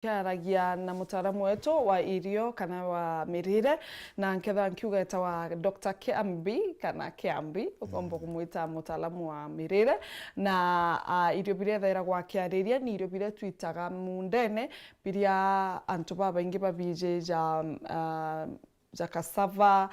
Kiaragia na mutaalamu wetu wa irio kana wa mirire na nketha nkiuga etawa Dr. KIAMBI kana KIAMBI ukombo kumwita mutaalamu wa mirire na irio biria thairagwa kiariria ni irio biria twitaga mundene biria antu babaingi babije ja cassava,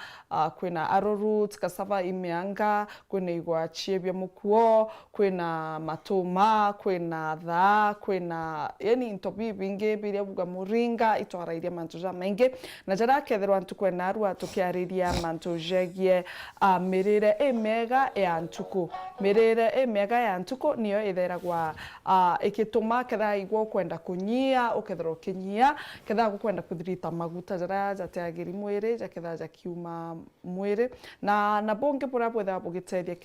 kwina arrowroot, cassava imeanga, kwina igwa chiebia mukuo, kwina matuma, kwina thaa, kwina yani into bingi biria buga muringa itwarairia mantu ja maingi na jara ketherwa Ntuku enarua tukiariria mantu jegie mirire emega ya Ntuku. Mirire emega ya Ntuku niyo itheragwa ikituma ketha igwo kwenda kunyia ukethero kinyia ketha kwenda kuthirita maguta jara jateagiri mwiri jaketha kiuma mwiri na bonge pura bwetha bugitethia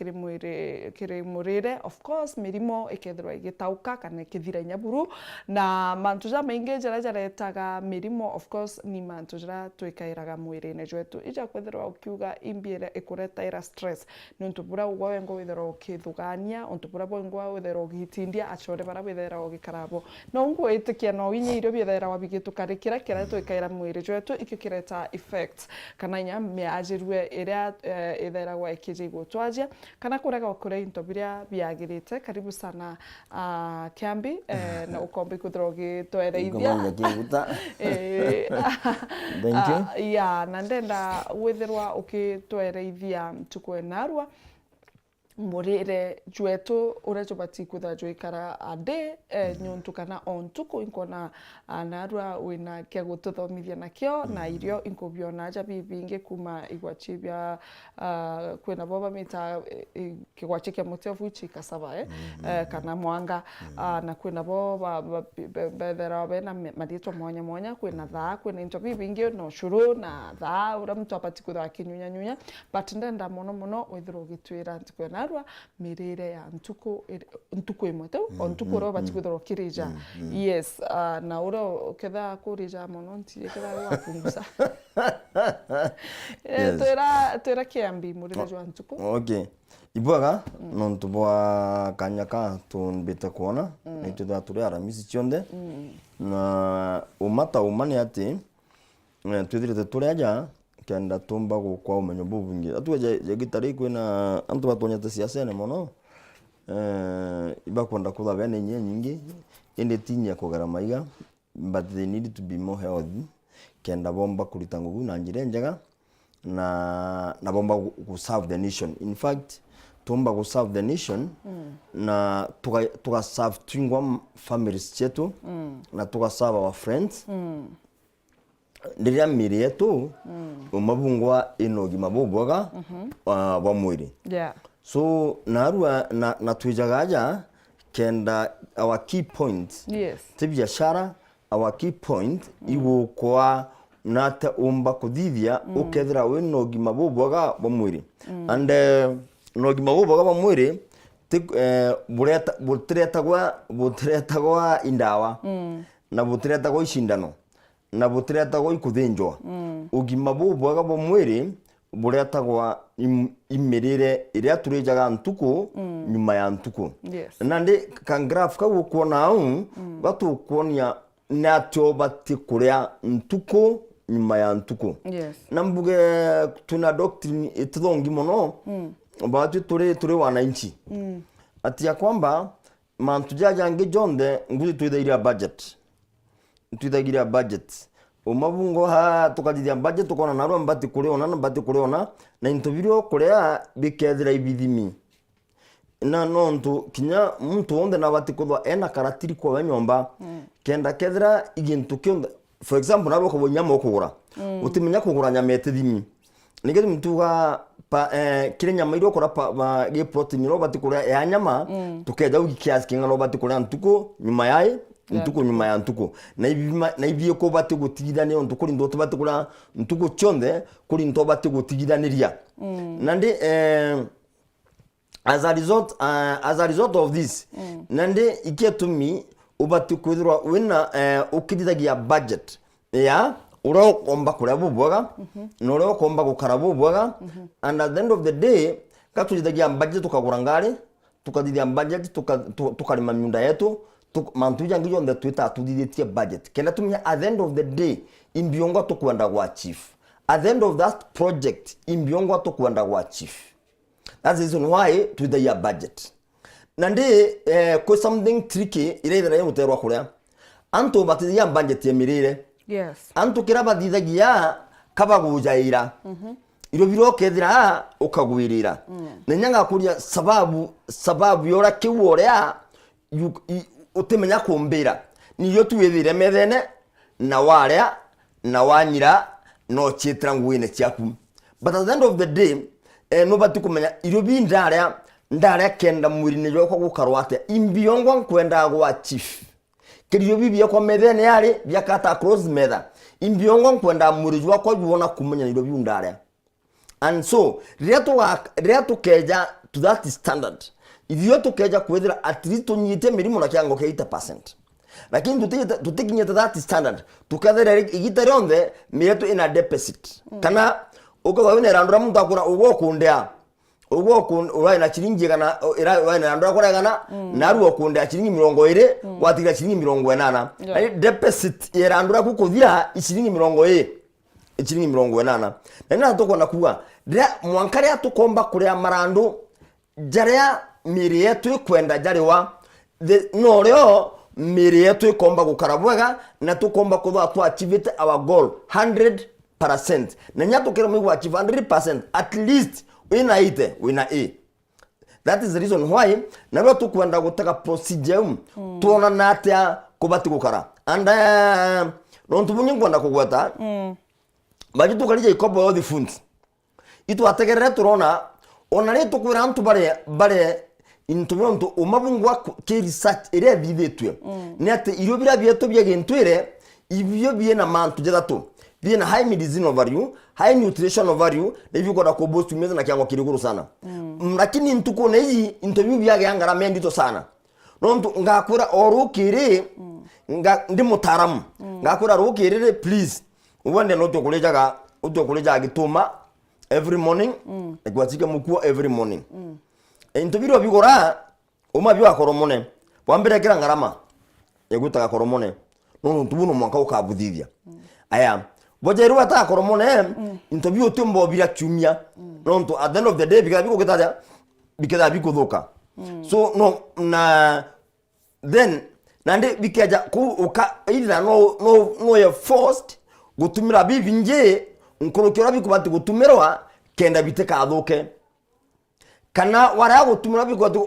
kiri murire of course mirimo ikethirwa igitauka kana ikithira nyaburu na mantu ja maingi jara etaga mirimo of course ni mantu jara twikairaga mwiri ne jwetu ija kwethirwa ukiuga imbiere ikureta ira stress ni untu pura ugwengo withero ukithugania untu pura bwengo withero ugitindia achore bara withero ugikarabo no ngo itikia no winyi irio bithera wabigitukarikira kira twikaira mwiri jwetu ikikireta effect kana nya meajirwe iria itheragwa ikijigwo twajia kana kurega kure into biria biagirite karibu sana KIAMBI na ukombe kuthrogi twereithia thank you ya na ndenda withirwa ukitwereithia Ntuku enarua murire jwetu ura jobati kutha joikara ade nyontu kana ontuku inkona anarua wina kia gututhomithia nakio na irio inkobiona ja bibinge kuma igwachibia kwena boba mita kigwachikia mutiofu chi cassava kana mwanga na kwena boba bethera bena madito mwanya kwena thaa kwena into bibinge no shuru na thaa ura mtu apati kutha kinyunya but ndenda mono withiro gitwira Ntuku enarua mirire ya Ntuku imwe Ntuku ro batikuthoro kirija yes na uro ketha kurija mono ntie ketha wapunguza twira KIAMBI murire jwa Ntuku okay ibwaga nontu bwa kanyaka tunbite kuona nitutha turi aramisi chionde na umani ati twithirite turi aja kenda tumba gukwa umenyo bubungi atwe je gitari kwina antu batonyete siasa ne mono ibakwenda kutha bene nyingi indi tinya kugara maiga but they need to be more healthy kenda bomba kulita nguvu na njire njega na bomba ku serve the nation in fact tumba ku serve the nation na tuka serve twingwa families chetu na tuka serve our friends ndiria miri yetu umabungwa inogi mabubwaga wa mwiri so narua na twijagaja kenda our key point yes tibiashara our key point iwo kwa nate umba kuthithia ukethira winogi mabubwaga wa mwiri and nogi mabubwaga wa mwiri butiretagwa indawa na butiretagwa ishindano na butiretagwa ikuthinjwa ugima bubwaga bwa mwiri buretagwa imirire iria turijaga Ntuku nyuma ya Ntuku na ndi kan graph ka gukuona au batukuonia natyo batikuria Ntuku nyuma ya Ntuku na mbuge tuna doctrine itithongi mono batu turi wananchi ati ya kwamba mantu jajange jonde nguzi tuithairia budget umabungo ha tukajithia budget tukona narwa mbati kureona na intobirio kurea bikethira ibithimi na nontu kinya muntu onde na bati kuthwa ena karatiri kwa wenyomba kenda kethira igintu kionde for example nabo ko nyama okugura utimenya kugura nyama etithimi nigeti mtuga kire nyama iro kora ge protein ro bati kurea ya nyama tukeja ugikiasi kinga no bati kurea Ntuku nyuma yae Ntuku nyuma ya Ntuku na ibie ko bati gutigithania Ntuku ndo tubati kura Ntuku chonde kuri ndo bati gutigithaniria nandi as a result of this nandi iketumi ubati kwithirwa wina ukithithagia budget ya uro komba kura bubwaga no uro komba gukara bubwaga and at the end of the day katulithagia budget tukagura ngari tukathithia budget tukarima myunda yetu mantu jangi jonde twita tudithetie budget kenda tumya at the end of the day imbiongo tukwenda gwa chief at the end of that project imbiongo tukwenda gwa chief. That's the reason why to the year budget nandi ko something tricky ile ile ya muterwa kuria anto batithia budget ya MIRIIRE. Yes, anto kira bathithagia kabagujaira iro biro kethira ukagwirira nenyanga kuria sababu yora kiworia utemenya kumbira niyo tuwethire methene na waria na wanyira no chitra ngwine chiaku. But at the end of the day no bati kumenya iro bi ndaria kenda mwirine yoko gukarwate imbiongo nkwenda gwa chief kiriyo bibi kwa methene yari byakata cross metha imbiongo nkwenda murijwa kwa yuona kumenya iro bi ndaria. And so reto keja to that standard ithio tukeja kwethira at least tunyite mirimo na kiango kia 8%. Lakini tutikinyete that standard tukethera igitare onthe miretu ina deficit kana uko wine randura muntu akura ugo kundea urai na chiringi kana wine randura kora kana naruo kundea chiringi 20 watikira chiringi 80 deficit yerandura kukuthira chiringi 20 chiringi 80 na tukona kuwa mwankaria tukomba kuria marandu jaria miri yetu kwenda jariwa no leo miri yetu ikomba gukara bwega na tukomba kuthwa tu achieve our goal 100%. Na nyato kero mwe achieve 100% at least wina A. That is the reason why na leo tukwenda gutaka procedure tuona natia kubati gukara and no tubunye kwenda kugweta baje tukalije ICOBO all the funds itu ategerera turona ona le tukwira antu bare intumento umabungwa ke research ere bidetwe ni ate iro bira bieto byegentwere ibyo bie na mantu jedato bie na high medicinal value high nutritional value levi koda ko boost meza na kyango kiriguru sana lakini Ntuku na hii interview byage yangara mendito sana nontu ngakura orukire ndi mutaramu ngakura rukire please uwende no tokulejaga gituma every morning egwatike mukuo every morning intubiro bigora umabyo akoromone wambere kira ngarama egutaga koromone no tubuno mwanka ukabuthithia aya bojeru ata akoromone intubio tumbo bira chumia no to at the end of the day bikada bikuthuka so no na then nande bikaja ku uka either no you forced gutumira bibinje nkorokera bikubati gutumirwa kenda biteka athuke kana wara gutumira bikubati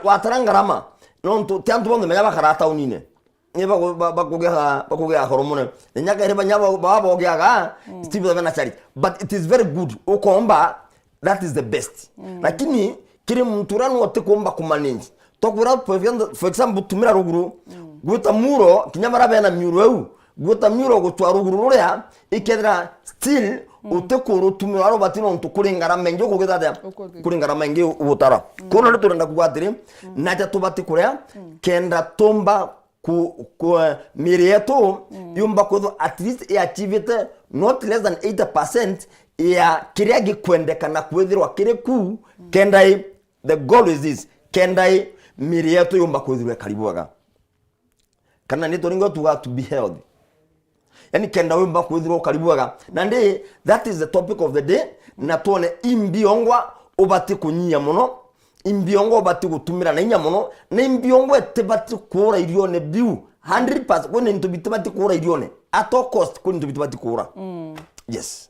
watarangarama nonto tantu bonde menya bakarata unine niba bakugea hormone nyaka ere banyaba baba ogiaga steve na chari but it is very good ukomba that is the best lakini kiri mturano wote komba kumanage tokura for example tumira ruguru guta muro kinyamara bena muro guta muro gutwa ruguru ruria ikethira still utekuru tumira ro batino ntukuringara menjo kugethada kuringara menge ubutara kono ndo turenda kugwatiri naja tubati kuria kenda tomba ku miri yetu yumba ko at least achieve not less than 8% ya kiria gikwendeka na kwethirwa kire ku kendai the goal is this kendai miri yetu yumba kwethirwa karibuaga kana ni toringo to be healthy yani kenda yumba kwethirwa karibuaga nande that is the topic of the day na tuone imbiongwa ubati kunyia muno imbiongo bati gutumira na inya muno na imbiongo etebati kura irione biu 100% kwene ntubitibati kura irione at all cost kwene ntubitibati kura yes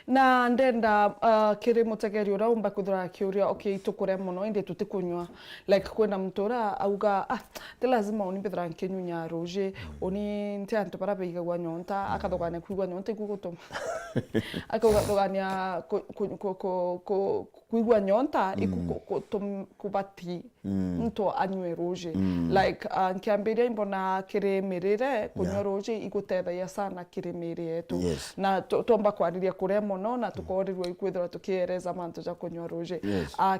na ndenda kiri mutegeri ura umba kuthura kiuria okay tukure muno inde tutikunywa like kwena mtora auga te lazima unibethra nkenyunya roje oni nte antu para beiga gwa nyonta akathogane kuigwa nyonta ikugutum akathogania kuigwa nyonta ikugutum kubati nto anywe roje like nkiambiria imbona kiri MIRIIRE kunywa roje igutethaia sana kiri miri yetu na tomba kwariria kuria mono na tukorirwo ikwithirwa tukiereza mantu ja kunywa ruje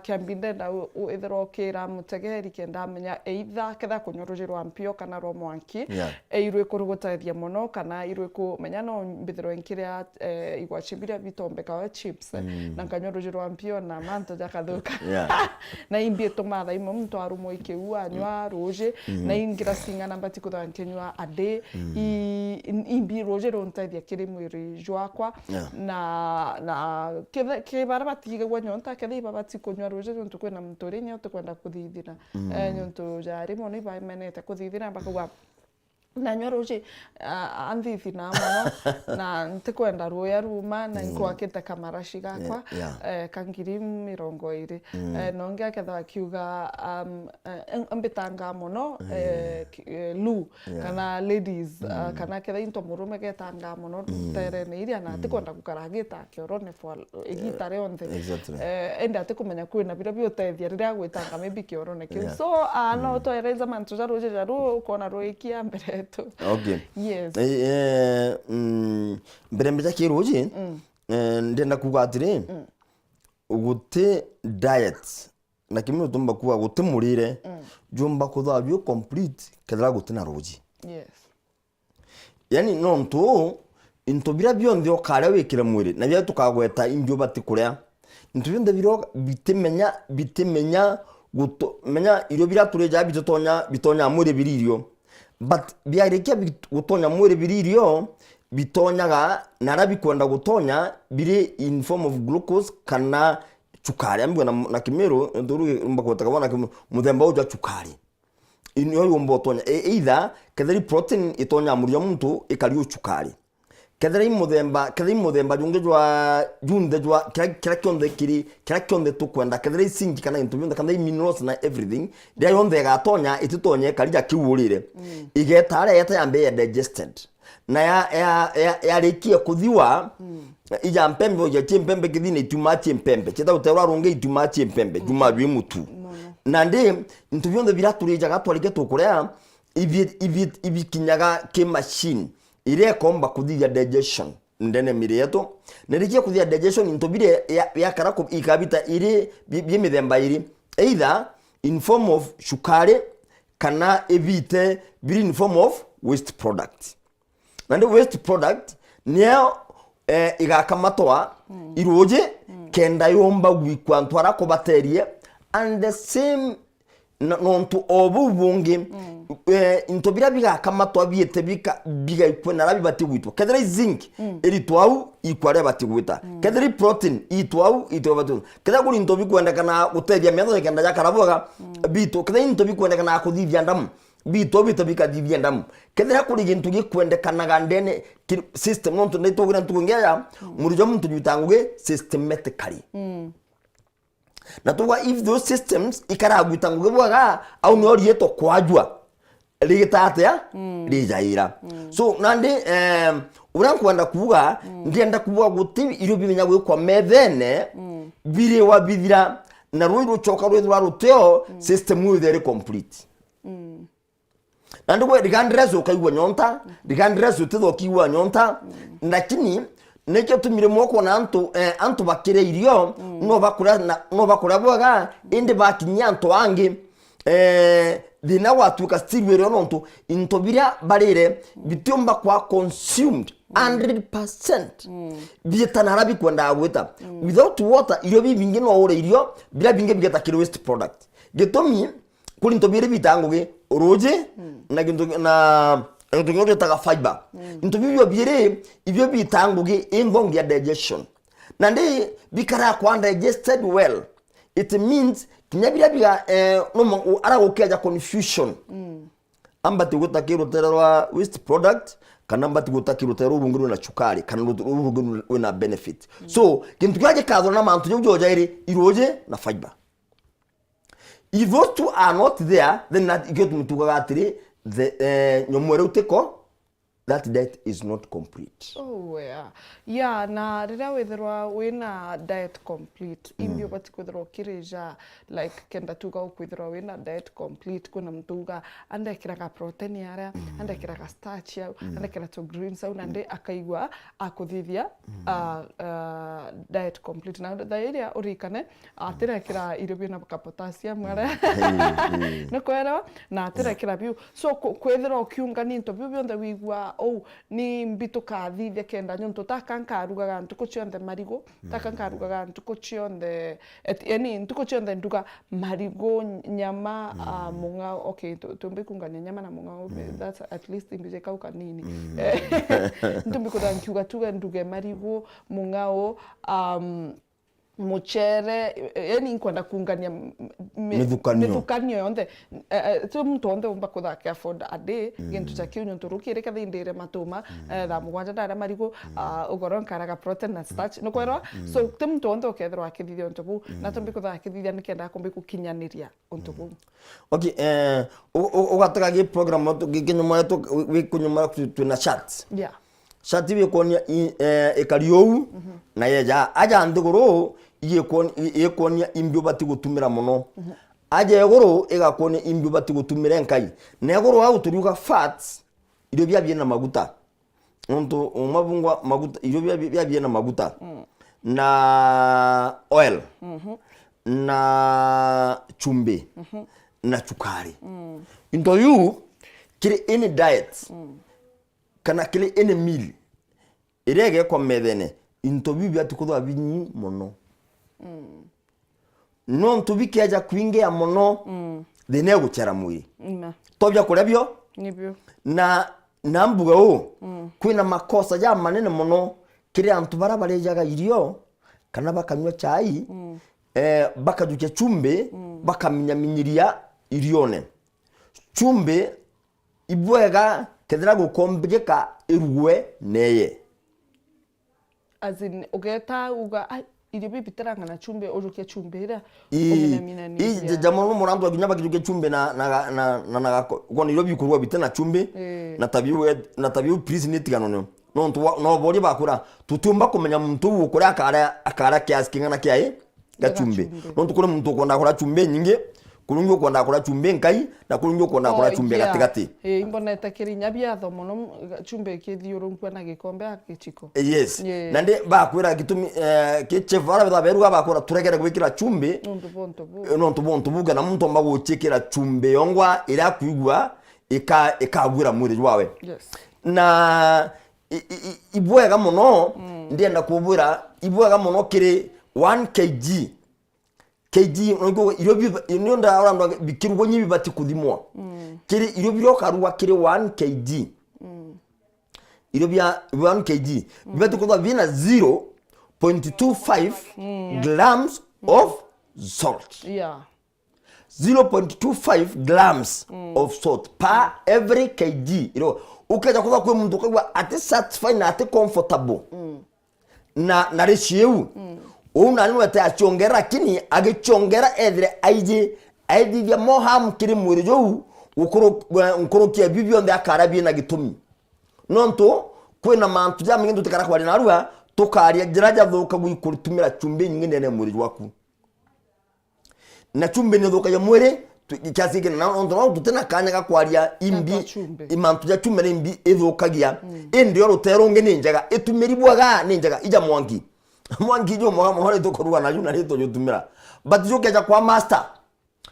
KIAMBI ndenda uithirwa ukira mutegeri kenda menya either ketha kunywa ruje rwa mpio kana rwa mwanki irwe kurugutaithia mono kana irwe kumenya no mbithirwa nkiria igwa chibiria bitombeka wa chips na kanywa ruje rwa mpio na mantu ja kathuka na imbi tumatha imo mtu arumo ikiua anywa ruje na ingira singana mbati kuthankenywa ade imbi ruje rontaithia kiri mwiri jwakwa na kebara batiga gwanyonta kethe babati kunywa ruje ntu kwena mtorinya tukwenda kuthithira ntu jari mo ni baimenete kuthithira bakagwa na nywa ruje andithi na mono na ntikwenda ruya ruma na nkwakite kamarashi gakwa kangiri 20 nongia ketha kiuga ambitanga mono lu kana ladies kana ketha into murume getanga mono terene iria na tikwenda gukaragita kiorone for igitare onthe enda tikumenya kwina bira biotethia riria gwitanga maybe kiorone kiu so no to ereza mantu ja ruje jaru kona roikia mbere. Okay. Yes. Mbere mbere kiruje ndenda kuga atiri gute diet na kimwe tumba kuwa gute murire jumba kuthabio complete kedra gute na ruje. Yes. Yani no ntu into bira byonthe okare wikira mwiri na bya tukagweta imbyo bati kuria into byonthe biro bitemenya guto menya irio bira tureja bitonya mwiri biririo. But biarekia gutonya mwere biririo bitonyaga narabikwenda gutonya biri in form of glucose kana chukari ambwe na kimero nduru mbakota kabona muthemba uja chukari inyo yombo tonya either kadari protein itonya murio muntu ikariyo chukari kadari muthemba junde jwa kira kionde tukwenda kadari singi kana into bionda kana minerals na everything dia yonde gatonya ititonye karija kiwurire igetare yata yambe ya digested na ya rekia kuthiwa ija mpembe ya chimpembe kithine ituma chimpembe cheta uterwa runge ituma chimpembe juma bwi mutu na ndi into bionde biraturija gatwarike tukurea ibikinyaga ke machine ile komba kuthia digestion ndene miri yetu nerikia kuthia digestion into bire ya karako ikabita ile bimithemba iri either in form of shukari kana ebite biri in form of waste product and the waste product niyo igakamatwa iruje kenda yomba gwikwa ntwara ko baterie and the same nontu obubungi intobira bigakamatwa biete biga ikwena rabi batigwitwa kedra zinc eritwau ikware batigwita kedra protein itwau itobatu kedra kuri intobi kwenda kana gutebya metho kenda ya karaboga bito kedra intobi kwenda kana kuthivya ndamu bito bikadivya ndamu kedra kuri gintu gikwenda kana gandene system nontu netogura ntukungeya murijo muntu bitanguge systematically na tuwa if those systems ikaragwita ngubwaga au nyorieto kwajwa ligitate ya lijaira so nande urankwenda kuvuga ndienda kuvuga guti irio bimenya gwe kwa methene bire wa bithira na rwiro choka rwiro ruteo system with very complete nande gwe regardless ukaigwa nyonta regardless utithokiwa nyonta lakini nekyo tumire mwoko na antu bakire irio no bakura bwaga inde bakinya antu angi dina watuka stilwere nonto intobira barire bitumba kwa consumed 100% bietana rabi kwenda agweta without water irio bibinge no ore irio bira binge bigeta kilo waste product getomi kuri intobire bitanguge roje na ginto na ntugoje taga fiber intobibyo bire ibyo bitanguge involve ya digestion nande bikara kwa digested well it means kinyabira biga no aragokeja confusion ambati gutakiro terwa waste product kana ambati gutakiro terwa ubunguru na chukari kana ubunguru na benefit so kintu kyaje kazo na mantu jojoja iri iroje na fiber if those two are not there then that get mutuga atiri the nyomwere uteko that diet is not complete. Oh, yeah, na rira wethirwa wina diet complete imbio bati kwithirwa kirija like kenda tuga ukwithirwa wina diet complete kuna mtuga andekiraga protein yaria andekiraga starch ya andekira to greens au nande akaigwa akuthithia diet complete na dairia urikane atirekira irio bina potassium yaria no kwera na atirekira biu so kwithirwa ukiungani into biu bionde wigwa ni mbito kathithia kenda nyonto takankarugaga ntuko chionde marigo takankarugaga ntuko chionde yani ntuko chionde nduga marigo nyama munga okay tumbikunganya nyama na munga that's at least imbije kauka nini ntumbikuda nkiuga tuga nduge marigo mungao muchere yani nkwenda kungania mithukanio yonde tu muntu onde umba kuthaka afford a day gintu cha kiunyo turukire ka thindire matuma tha mugwanja ndara marigo ugoro nkaraga protein na starch no kwero so tu muntu onde ukethirwa akithithia untubu na tumbi kuthaka akithithia nikenda kumbi kukinyaniria untubu okay ugataga gi program gikinyuma to wikunyuma tuna chat chat bi konia ekariou na yeja aja nduguru yekonia imbio bati gutumira muno aje goro igakonia imbio bati gutumira nkai na goro au turuga fats irio bya na maguta onto umabungwa maguta irio bya na maguta na oil na chumbe na chukari into you kile any diet kana kile any meal irege kwa medene into bibya tukudwa binyi muno non tubikeja kwingia muno dene guchera mwiri tobya kurebyo nibyo na nambuga kwina makosa ya manene muno kire antu barabarejaga irio kana bakanywa chai bakajuke chumbe bakaminyaminya irione chumbe ibwega kedra gukombeka irugwe neye azin ugeta uga irio bibitaranga na chumbe ojuke chumbera ominamina ni jamano murandu aginyaba kijuke chumbe na goni irio bikurwa bitana chumbe na tabiu please nitigano no bori bakura tutumba kumenya muntu ukuri akara kiasi kingana kiae gachumbe no tukure muntu konda kora chumbe nyinge kurungi ukonda kora chumbe nkai na kurungi ukonda kora chumbe gatigati imbona etakirinya byatho muno chumbe kithiurunkwa na gikombe akichiko yes nande bakwira gitumi kichevara bithaberuga bakora turegere gwikira chumbe no tubonto buga na muntu mba guchikira chumbe yongwa ira kuigwa ikagwira mwiri wawe na ibwega muno ndienda kubwira ibwega muno kiri 1 kg irio nda arandwa bikirwo nyibi bati kuthimwa kiri irio biro karuwa kiri 1 kg irio bya 1 kg bibati kuthwa bina 0.25 grams of salt 0.25 grams of salt per every kg irio ukaja kuthwa kwe muntu kwa ati satisfied na ati comfortable na ratio una ni wete achongera kini agichongera edre aiji vya moham kiri mwiri jou ukoro kia bibio nde akarabi na gitumi nonto kwena mantu ja mingi tutikara kwa dinarua tokaria jiraja thoka gukuritumira chumbe nyingine ne mwiri waku na chumbe ne thoka ya mwiri kiasi na onto tutena kanya gakwaria imbi imantu ja chumbe imbi ethokagia ndio rutero ngene njaga etumiri bwaga ninjaga ija mwangi jo mohore to koruga na yuna rito yotumira but jo keja kwa master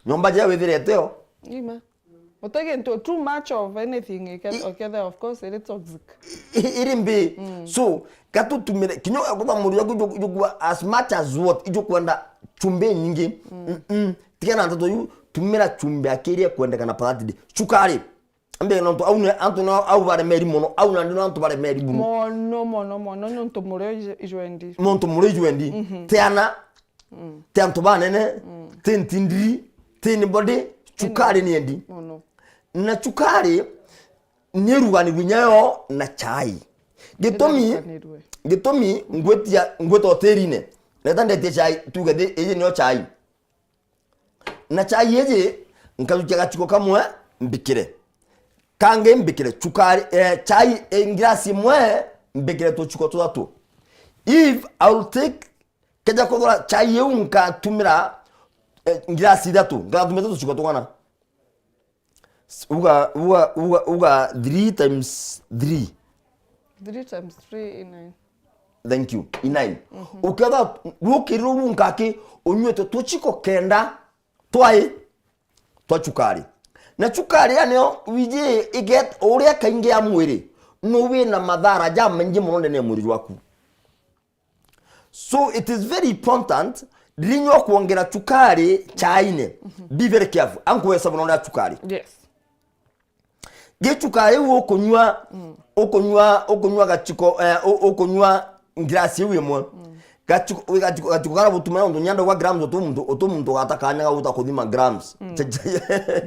nyomba je wethireteo ima otege into too much of anything okay of course it is toxic irimbi so katutumire kinyo akuba muri yagwa as much as what ijo kwenda chumbe nyingi tikana ntato yu tumira chumbe akirie kwenda kana party chukari ambe no to antu no au bare meri mono au na ndino antu bare meri buno mono nonto muri ijwendi teana teanto banene tentindri tenibody chukari ni endi na chukari nirugani bunyayo na chai gitomi ngweto terine netande te chai tugade eje no chai na chai eje nkazuka chiko kamwe mbikire kange mbikire chukari chai ngirasi mwe mbikire to chuko to if I will take keja kodora chai yunka tumira ngirasi datu ngatumira to chuko to wana uga 3 times 3 times 3 in 9. Thank you. In 9. Ukaba rukiru nkaki onyweto tuchiko kenda twai twachukari. Na chukari yanyo wije iget oria kainge ya mwiri. Nowe na madhara ja menje mononde ne mwiri waku. So it is very important linyo kuongera chukari chaine. Be very careful. Anko wesa mononde chukari. Yes. Ge chukari okonywa gachiko okonywa ngirasi wimwe gachiko kana butuma ndo nyanda wa grams otomuntu atakanya ga uta kodima grams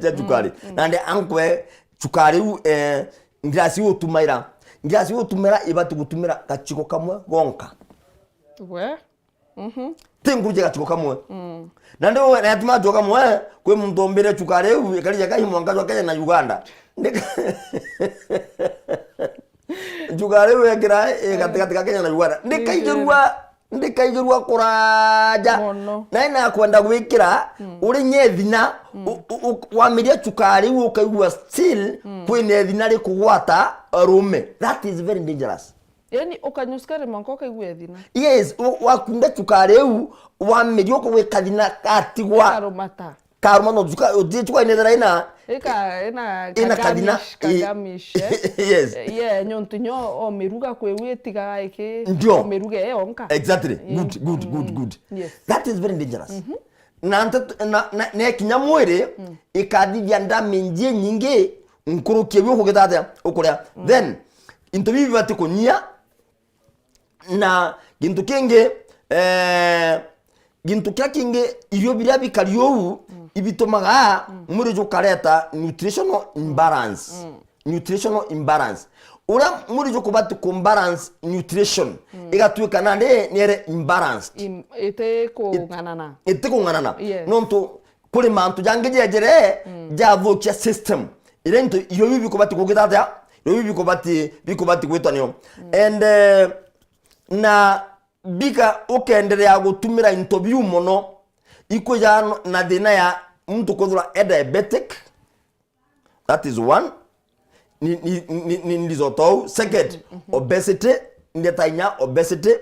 ja chukari nande ankwe chukari ngirasi otumaira ibati gutumira gachiko kamwe gonka we tingu je gachiko kamwe nande we natuma joka mwe kwe mndombere chukari kali jaka himwanga Kenya na Uganda Jugare we gira katika Kenya na Uganda ndikaigerwa kuraja na ina kwenda gwikira uri nyethina wamiria chukari ukaigwa still kwine thina ri kugwata rume. That is very dangerous. Yani ukanyuskare manko kaigwa thina. Yes, wakunda chukari wamiria kugwika thina atigwa karuma no chukari ine thina ina kadina kagamish yes nyontunyo o meruga kwewetiga eke o meruga onka exactly good yes. That is very dangerous na kinyamwere ikadivya ndamenje nyinge nkurukie byo kugeta ukuria then intobi bati kunyia na gintu kenge gintu kinge irio biria bikariyo ibitomaga muri jo kareta nutritional imbalance ura muri jo kubati imbalance nutrition igatuika nande nere imbalanced ete ko nganana nonto kuri mantu jangejejere javokia system irento iyo bibi kubati kugitata iyo bibi kubati kwetaniyo and na bika okenderea gutumira interview mono iko ya na dina ya mtu kodura diabetic. That is one ni ndizoto. Second, obesity ndetanya obesity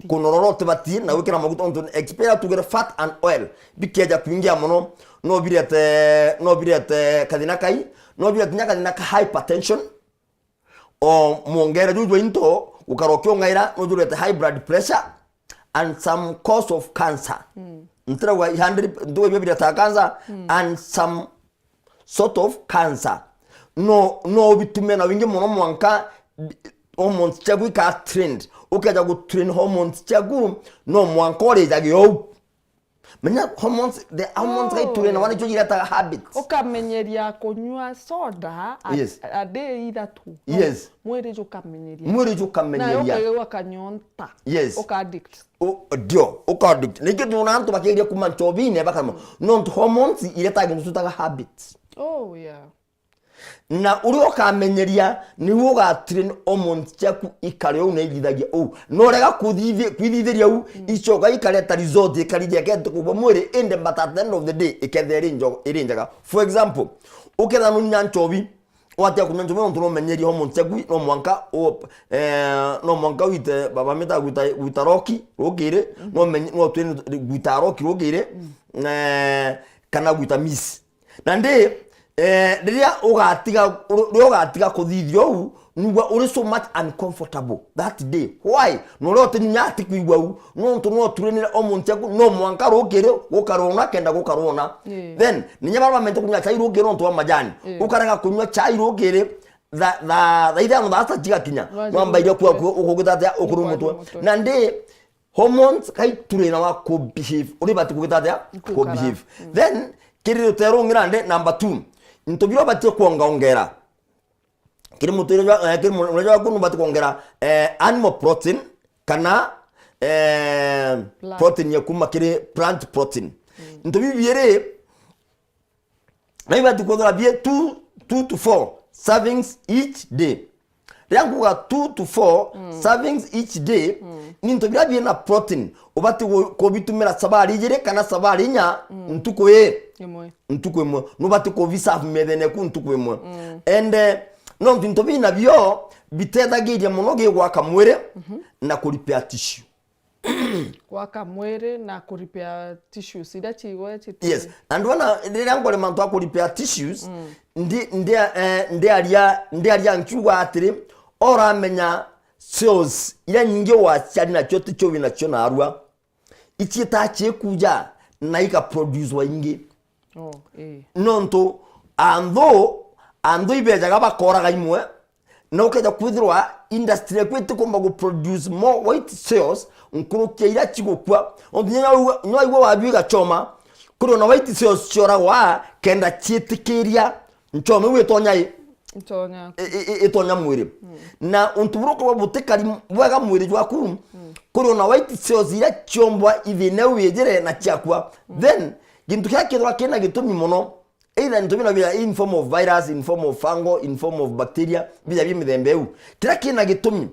kunoro tebati na wikira maguto on expire to get fat and oil bikeja kuingia mono no birete kadina kai no birete nyaka kadina hypertension o mongere jujo into ukarokyo ngaira no birete high blood pressure and some cause of cancer. Ntra wa 100 do birete cancer and some sort of cancer no bitume na wingi mono mwanka hormones chagu ka trend ukaja go train hormones chagu no mwankore jagyo menya hormones the hormones kai train wani chojira ta habits ukamenyeria kunywa soda a day ithatu. Yes, mwiri jo kamenyeria na yo kanyonta. Yes, uka addict uka addict nike tunantu bakiria kumanchobine bakama non hormones ileta gintu ta habits. Oh yeah. Na uri okamenyeria ni woga train hormones chaku ikare una igithagia no rega kwithithiria icoga ikare ta result ikarithia kete kuba mwiri inde but at the end of the day iketheri irinjaga. For example, uketha nunya nchobi watia kunya nchobi no menyeria hormones chaku no mwanka wite baba meta guita roki rogire no train guita roki rogire kana guita miss na ndi riria ugatiga kuthithio nugwa uri so much uncomfortable that day. Why? No rote nyati kuigwa no turenera omuntu yaku no mwanka rogere gukarona kenda gukarona. Then ninyama bamente kunya chai rogere no twa majani ukaraga kunywa chai rogere the idea no asa jiga kinya mwamba ile kwa ukugitata ukuru mutwe na ndi hormones kai turena wa ko behave uri bati kugitata ko behave. Then kiriro terongira nde number 2 ntobiro bati kuongera kiri mutiro kiri mwana kunu bati kuongera animal protein kana protein yakuma kiri plant protein ntobi biere na bati kuongera bie 2 to 4 servings each day. Yangu ga 2 to 4 servings each day. Ni ntobira bi na protein. Obati ko bitumira sabari jere kana sabari nya ntuko ye. Ntuko mo. No bati ko visa medene ku ntuko mo. And no ntobi na bio biteda gije monoge gwaka mwere na kuripia tissue. Gwaka mwere na kuripia tissues ida chigo chiti. Yes, and wana ndirango le manto kuripia tissues ndi aria nchuwa atire ora menya cells ira nyinge wa chari na chote chobi na chona arua ichita chekuja na ika produce wa inge. Nonto ando ibeja gaba kora gaimwe na ukeja kwithirwa industry kwete komba go produce more white cells nkuru keira chigokwa ondinya nyo wa biga choma kuro na white cells chora wa kenda chitikiria nchome wetonya itonya mwire na untuburo ko butekari bwaga mwire jwaku kuro na white cells ira chombwa ivene wejere na chakwa then gintu kyakidwa kena gitumi mono either ntumina bya in form of virus, in form of fungal, in form of bacteria bija bimithembeu kira kina gitumi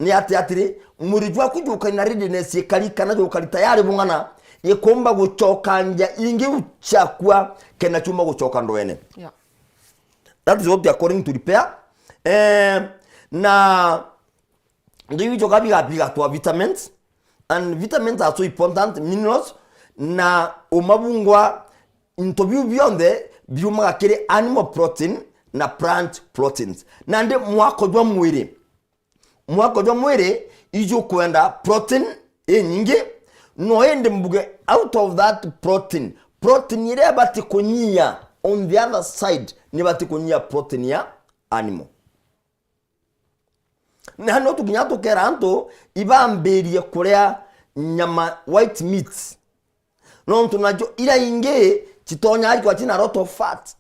ni atire murijwa kujuka na readiness yekali kana jo kali tayari bungana yekomba guchokanja ingi uchakwa kena chuma guchoka ndoene. That is what according to repair. Na ndio hicho biga to vitamins, and vitamins are so important, minerals na umabungwa into beyond the biuma kere animal protein na plant proteins. Nande mwakojwa mwere ijo kwenda protein nyingi no ende mbuge out of that protein ile bati konyia on the other side ni bati konyia protein ya animal. Na hano tukinyato keranto ibamberie kurea nyama white meat. No tunajo ila inge chitonya alikuwa china lot of fat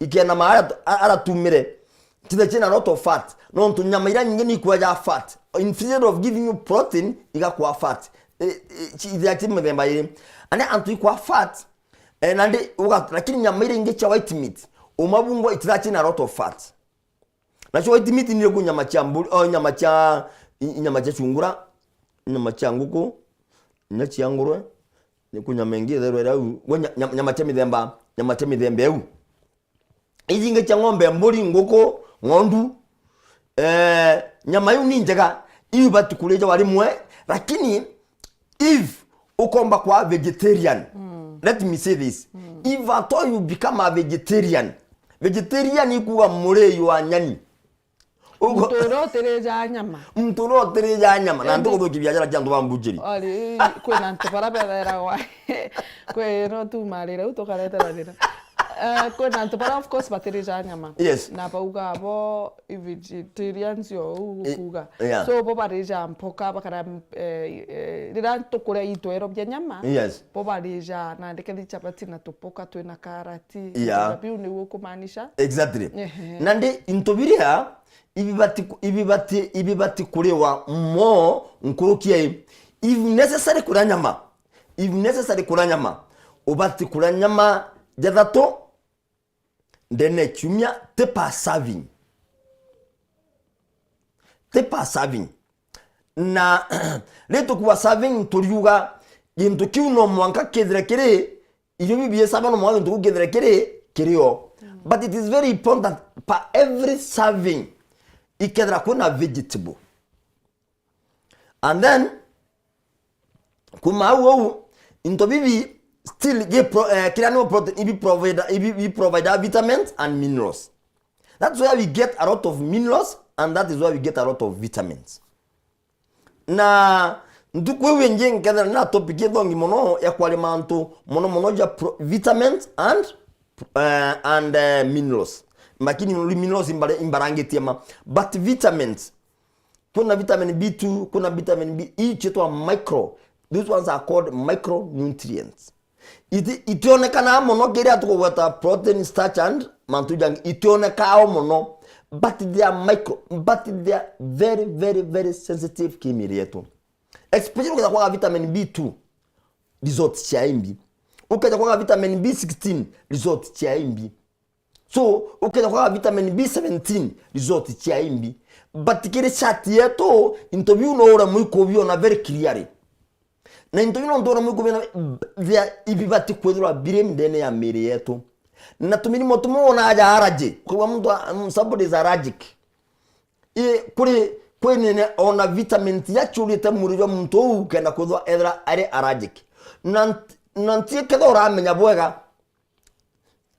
ikena maara ara tumire china lot of fat. No tunyama ila nyingine ikuwa fat. Instead of giving you protein ikakuwa fat. Chidati mdemba ile ane antu ikuwa fat nande lakini nyama ile inge cha white meat umabungo itirachi na lot of fat. Na cho white meat ni nyama cha mbuli nyama cha chungura, nyama cha nguku, nyama cha ngurwe ni kunyama ingi zero nyama cha midhembe izi inge cha ngombe mbuli nguku ngondu nyama yu ni njega iyu batikuleja wali mwe lakini if ukomba kwa vegetarian let me say this if at all you become a vegetarian ikuwa mureyo wa nyani mtoro tereja nyama na ndo ko kibyajara cyangwa bambujiri ali kwena ntopara bera wa kweno tu marira utokareta rira kwena ntopara of course batereja nyama na pauga abo vegetarians yo ukuga so bo bareja mpoka bakara rira tokore itwero bya nyama bo bareja na ndekedi chapati na topoka tu na karati biu ni wokumanisha exactly nande intobiria ibibati kurewa mo nkurukiye if necessary kula nyama ubati kula nyama jadato ndene chumya te pa serving na leto kuwa serving turiuga gintu kiuno mwanka kedrekere iyo bibiye sabano mwanka ntuku kedrekere kireo but it is very important pa every serving ikedra kuna vegetable and then kuma wo into bibi still give kirano protein ibi provide vitamins and minerals. That's why we get a lot of minerals and that is why we get a lot of vitamins. Na ndukwe wenje nkedra na topic edongi mono ya kwalimanto mono ja vitamins and minerals. Makini minerals imbarange tema but vitamins kuna vitamin B2 kuna vitamin B each to micro, those ones are called micronutrients. Itionekana mono geria to water protein starch and mantujang itioneka mono but they are micro but they are very very very sensitive kimiriyeto especially kwa vitamin B2 result cha imbi ukaja kwa vitamin B16 result cha imbi So ukeza kwa vitamin B17 result chia imbi but kile chati yeto interview no ora muiko bio na very clearly na interview no ndora muiko bio vya ibibati kwedura birem ndene ya miri yetu na tumini motumo na aja haraje kwa mtu somebody is allergic kuri kwenene ona vitamin ya chulita murijo mtu ukenda kwedwa edra are allergic nanti kedora amenya bwega.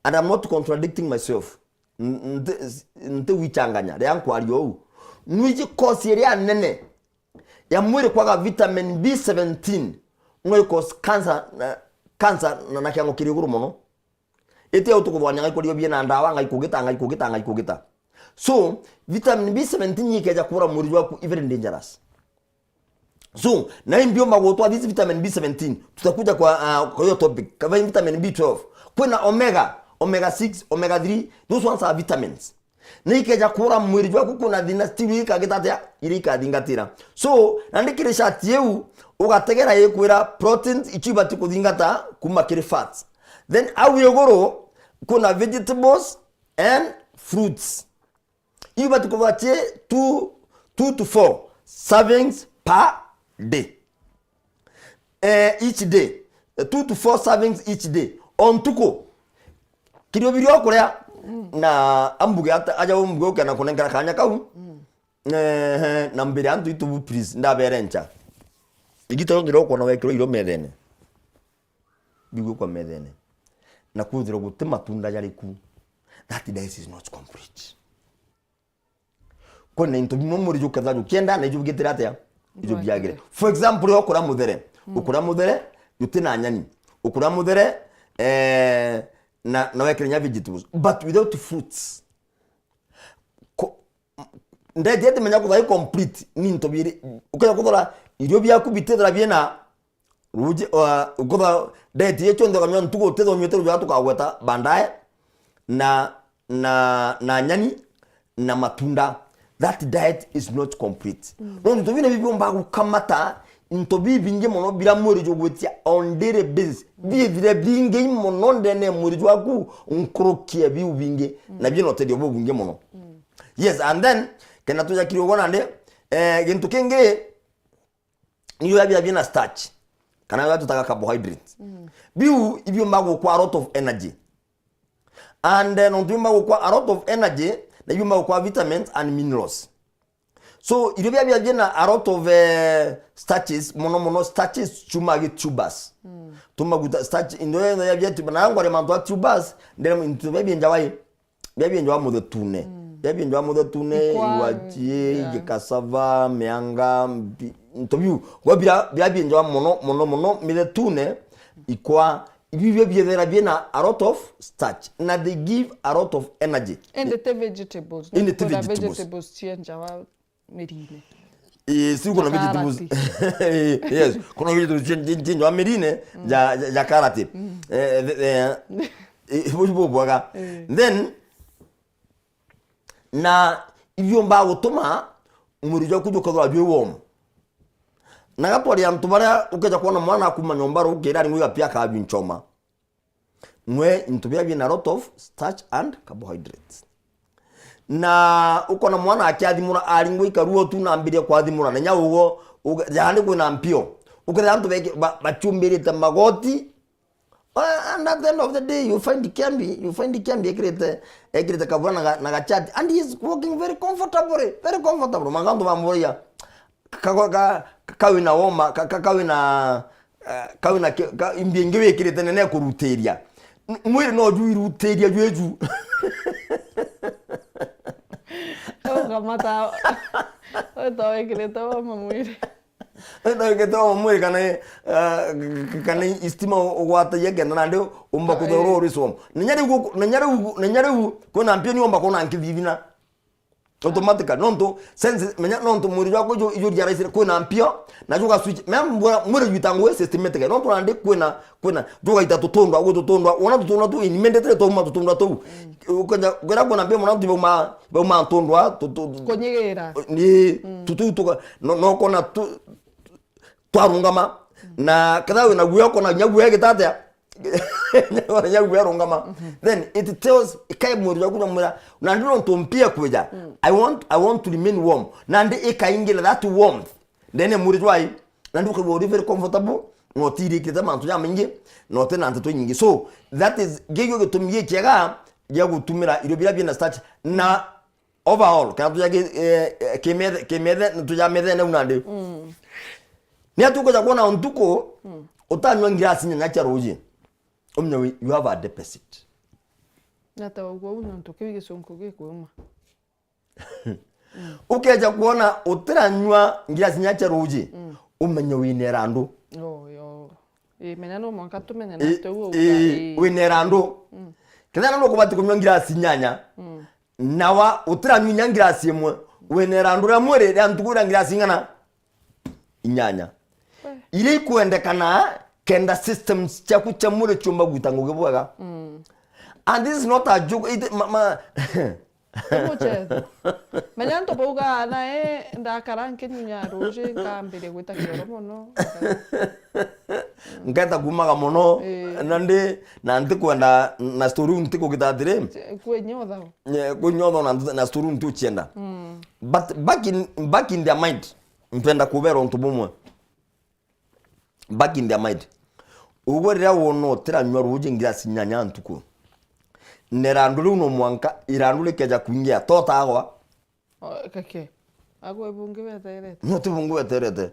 And I'm not contradicting myself. Nte wichanganya. Leang kwa liyo. Nwiji kosi ya nene. Ya mwiri kwa vitamin B17. Nwiji kosi cancer na kiango kiriguru mono. Ete ya utukudu wanyanga kwa liyo biye na andawa. Ngai kugita. So, vitamin B17 yikeja kura mwiri waku even dangerous. So, na himbio magotoa this vitamin B17. Tutakuja kwa hiyo topic. Kava vitamin B12. Kuna omega 6, omega 3, those ones are vitamins. Nikeja kura mwiri jwa kuna dynasty kagetatea irika dingatira. So, nandikire shati yeu ugategera yekwira proteins ichibati kudingata kumakire fats. Then awiyogoro kuna vegetables and fruits. Ibati kuvache 2 to 4 servings per day. Each day. 2 to 4 servings each day. On Ntuku. Kirio video korea na ambuge ata aja umbuge kana konengera kanya kau na mbere antu itubu please ndaberencha igito ngiro kona wekiro iro medene bigo kwa medene na kudiro gutema tunda yari ku that diet is not complete kone into bimomuri jo kaza kenda na jo gitira ate jo byagire. For example okora mudere yutina nyani okora mudere na wekenya vegetables but without fruits ndege menya ko complete ni ntobiri ukaya kudora irio byaku bitedra biena ruje ukoda diet yecho ndo kamyo ntuko tedo nyotero bya tukagweta bandaye na nyani na matunda. That diet is not complete. No ntobine bibomba kukamata ntobi binge mono bira muri jo gwetia on daily basis bivire binge mono ndene muri jo aku nkrokia bi ubinge na bi note dio bunge mono. Yes, and then kena tuja kiri gona nde gintu kenge niyo yabia bina starch kana watu taka carbohydrates biu ibyo mago kwa a lot of energy and then on mago kwa a lot of energy na ibyo mago kwa vitamins and minerals. So ilibia bia na a lot of starches mono starches chumagi tubers tumaguta starch ndo ya bia tubana ngware manto tubers ndene into bia njawai bia njwa mo the tune bia njwa mo the tune iwachie cassava meanga ntobiu wabira bia njwa mono mi the tune ikwa ibibia bia bia na a lot of starch na they give a lot of energy and the vegetables vegetables chienjawa MIRIIRE. Si kuna vegetables. Yes, kuna vegetables jinjo MIRIIRE ja karate. Bwaga. Then na ibyo mba gutuma umurijo kujuka byo wom. Na gapori antubara ukeja kuona mwana akuma nyombaro ukera ari ngwa pia ka binchoma. Mwe ntubia bi na lot of starch and carbohydrates. Na uko na mwana akiathimura aringo ikaruo tu na ambire kwathimura na nyawo jahande kwina mpio ukira antu beke bachumbirite magoti and at the end of the day you find KIAMBI ekrete kabura na gachati and he is working very comfortable mangandu bamboria kawina woma kawina imbingewe ekrete nene kuruteria mwiri no ju iruteria jueju Kamata otawe kireta wa Muriire. Otawe kireta wa Muriire kana istima ogwata yegena nande umba kudoro risom. Nanyare kuna mpio ni umba kuna nkivivina. Automatically nonto sense menya nonto Muriire ko jo jara isire kuna mpio na joka switch mem Muriire yitangwe systematic nonto nande kuna joka itatotondo agototondwa ona tutondwa tu immediately to ma tutondwa tu ukanja gwera kuna mpio mona tu ba tondwa konyegera ni tutuka no kona twarungama na kada we na guya kona nyaguya gitate ya gwero ngama then it tells ikai muri ya kunyamura na ndino ntompia kweja I want to remain warm na ndi ikaingila that warmth then muri twai na ndi ko very comfortable no tiri kita mantu ya mingi no tena ntato nyingi so that is geyo getumye kiaga ya gutumira irobira bina start na overall kana tujage kemede ntujamede na unande ni atuko za kuona Ntuku utanywa ngirasi nyanya cha roji omnyawe you have a deficit nata ugo Ntuku bigisonko gikuma ukeja kuona utiranywa ngirasi nyanya cha roji umenya winerando yo menano mwanka tumenya na to winerando kidana no kubati kunywa ngirasi nyanya nawa utiranywa ngirasi imwe winerando ra mwere ya Ntuku ra ngirasi ngana inyanya ile kuendekana kenda systems cha kuchamure chumba gutango gebwaga and this is not a joke it Manyanto boga na ndakaranke nyanya roje kambere gwita kioro mono ngata gumaga mono nande kwenda na story untiko gitatire kwenyotha na story untu chenda but back in their mind mpenda kubera onto bomwe back in their mind ugorira wono tiranywa roje ngirasi nyanya Ntuku nerandule uno mwanka irandule keja kuingia tota agwa kake agwa bunge weterete no tubungu weterete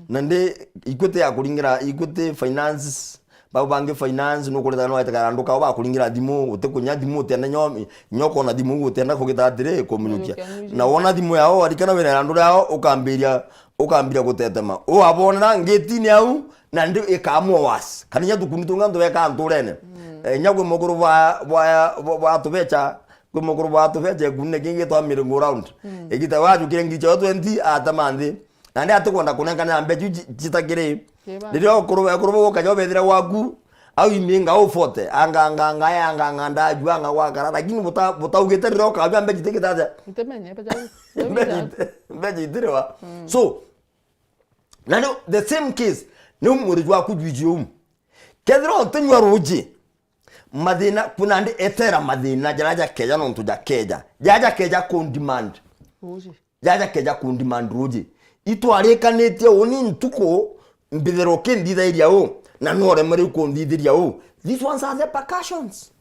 nande ikote ya kuringira ikote finance babange finance no kuleta no atakaranduka ba kuringira dimu utekunya dimu tena nyoko na dimu utenda kugitatire community na wona dimu yao arikana we nerandule yao ukambira gutetema o abona ngetini au nande ikamwo was kaninya tukunitunga ndo weka anturene nyagwe muguru wa tubecha kwe muguru wa tubecha kunne kinge to miringo round egita waju kirengi cho 20 atamande nande atukonda kunengana ambe jitakire ndio kurubo kajo bedira wagu au iminga au fote anga ndajwa anga wakara lakini buta ugeterero ka ambe jitekitaza ntemenye beji dirwa so nano the same case no murijwa kujwijum kedro tanywa roji madina kunande etera madina jaraja keja no ntuja keja jaja keja con demand roji jaja keja con demand roji itwareka nete oni Ntuku mbidero kendida iria o na nore mari con didiria o these ones are the percussions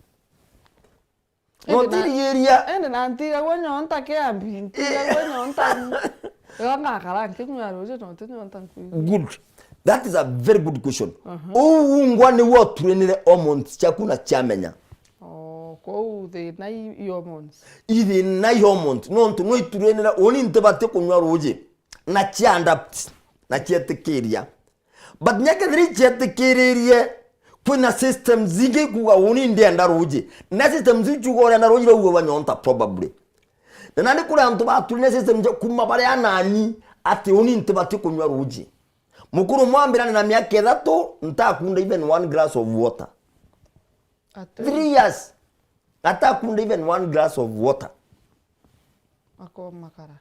no diria na antiga gonyonta KIAMBI antiga gonyonta Ranga karanke nywa roje no tenyo good. That is a very good question. Ngwane wo turenire hormones chakuna chamenya. Ko the nai hormones. Ithi nai hormones no ntu no turenira oni ntebate kunywa roje na chiandapt na chietekeria. But nyakadri chietekererie kuna system zige kuga oni ndenda roje. Na system zichugora na roje ro banyonta probably. Nani kula ntu baturine system kuma bare anani ati oni ntebate kunywa roje. Mukuru mwambira na miaka 3 ntakunda even 1 glass of water. 3 years. Atakunda even 1 glass of water. Ako makara.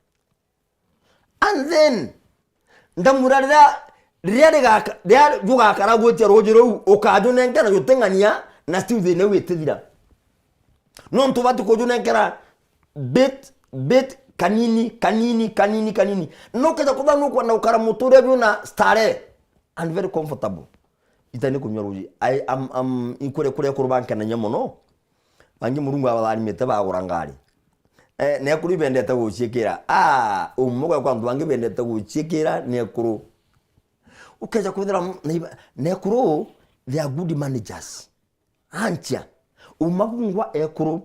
And then ndamurarira ria juga kara gote rojero okaju nenkera yotengania na still they know etidira. Non to batu koju nenkera bet kanini no kaza kuda no kwa na ukara motore na stare and very comfortable itani kunywa roji I am ikure kurbanka na nyamono bangi murungu abali mete bagurangari ne kuri bendeta guchikira umugo kwa bangi bendeta guchikira ne kuru ukaza kudira ne kuru they are good managers antia umabungwa ekuru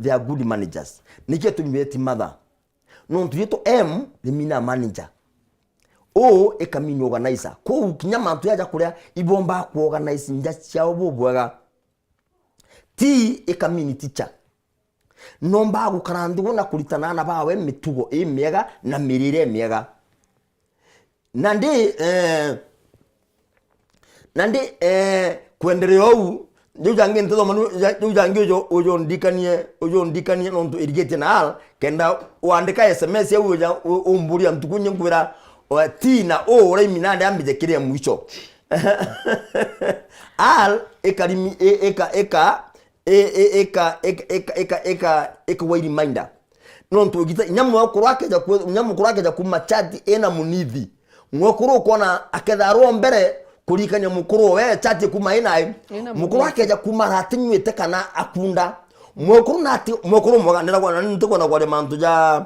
they are good managers nike tumweti mother no tuyeto the mina manager ekamini organizer ko kinyama ntu yaja kuria ibomba ku organize nja chao bobwaga ekamini teacher nomba gukarandi wona kuritana na bawe mitugo emega na mirire emega nandi kwendereo Jujangi ntodo manu jujangi ojo ndikanie nonto irigete na al kenda uandika SMS ya umburi Ntuku nyingwira ti na ora iminande ambije kire mwicho al ekarimi eka wa reminder nonto gita nyamu kurake kuma chat ena munithi ngokuru kona aketharo mbere kurikanya mukuru we chat kuma ina mukuru akeja kuma ratinywete kana akunda mukuru mwaga ndira ntukona kwa mantu ja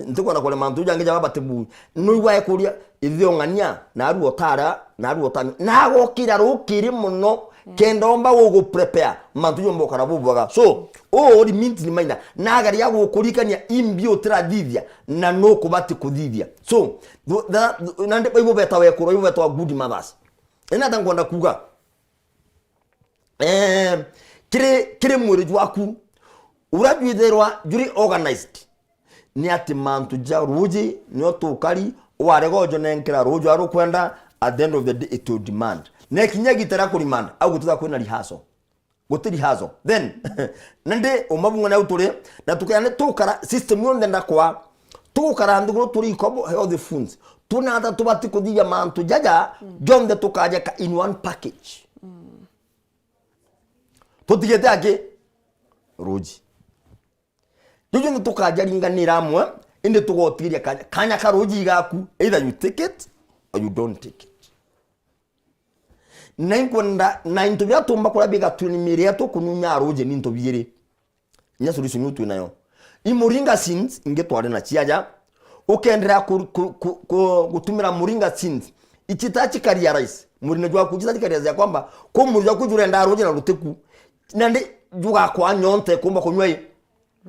ntukona kwa mantu ja ngeja batebu nuiwa ekuria ithio ngania na aru otara na aru otami na gokira rukiri muno kendomba go prepare mantu jombo karabubaga so ori mint ni maina na gari ya gukurikania imbio tradithia na no kubati kuthithia so nande baibo beta we kuro beta good mothers ena tangonda kuga kire mwiri waku urajwitherwa juri organized ni ati mantu ja ruji ni otukari waregojo nenkira rujo arukwenda at the end of the day it will demand nekinya gitara ku demand au gutuza kwina rihaso gutiri hazo then nande umabunga na utore na tukane tukara system yonde ndakwa tukara nduguru turi ICOBO health funds tunata tubati kudia mantu jaja jonde tukaje ka in one package tutigete ake roji Juju tukaja ringanira amwe inde tugotiria kanya karoji gaku either you take it or you don't take it. Nenkwenda na intobya tumba kora biga tunimiria to kununya aroje ni ntobire. Nya solution yutu nayo. Imuringa sins ingetware na chiaja ukendera gutumira muringa sins ichitachi karia rice murine jwa kujitachi karia ya kwamba ko murija kujurenda aroje na ruteku nande juga kwa nyonte kumba kunywa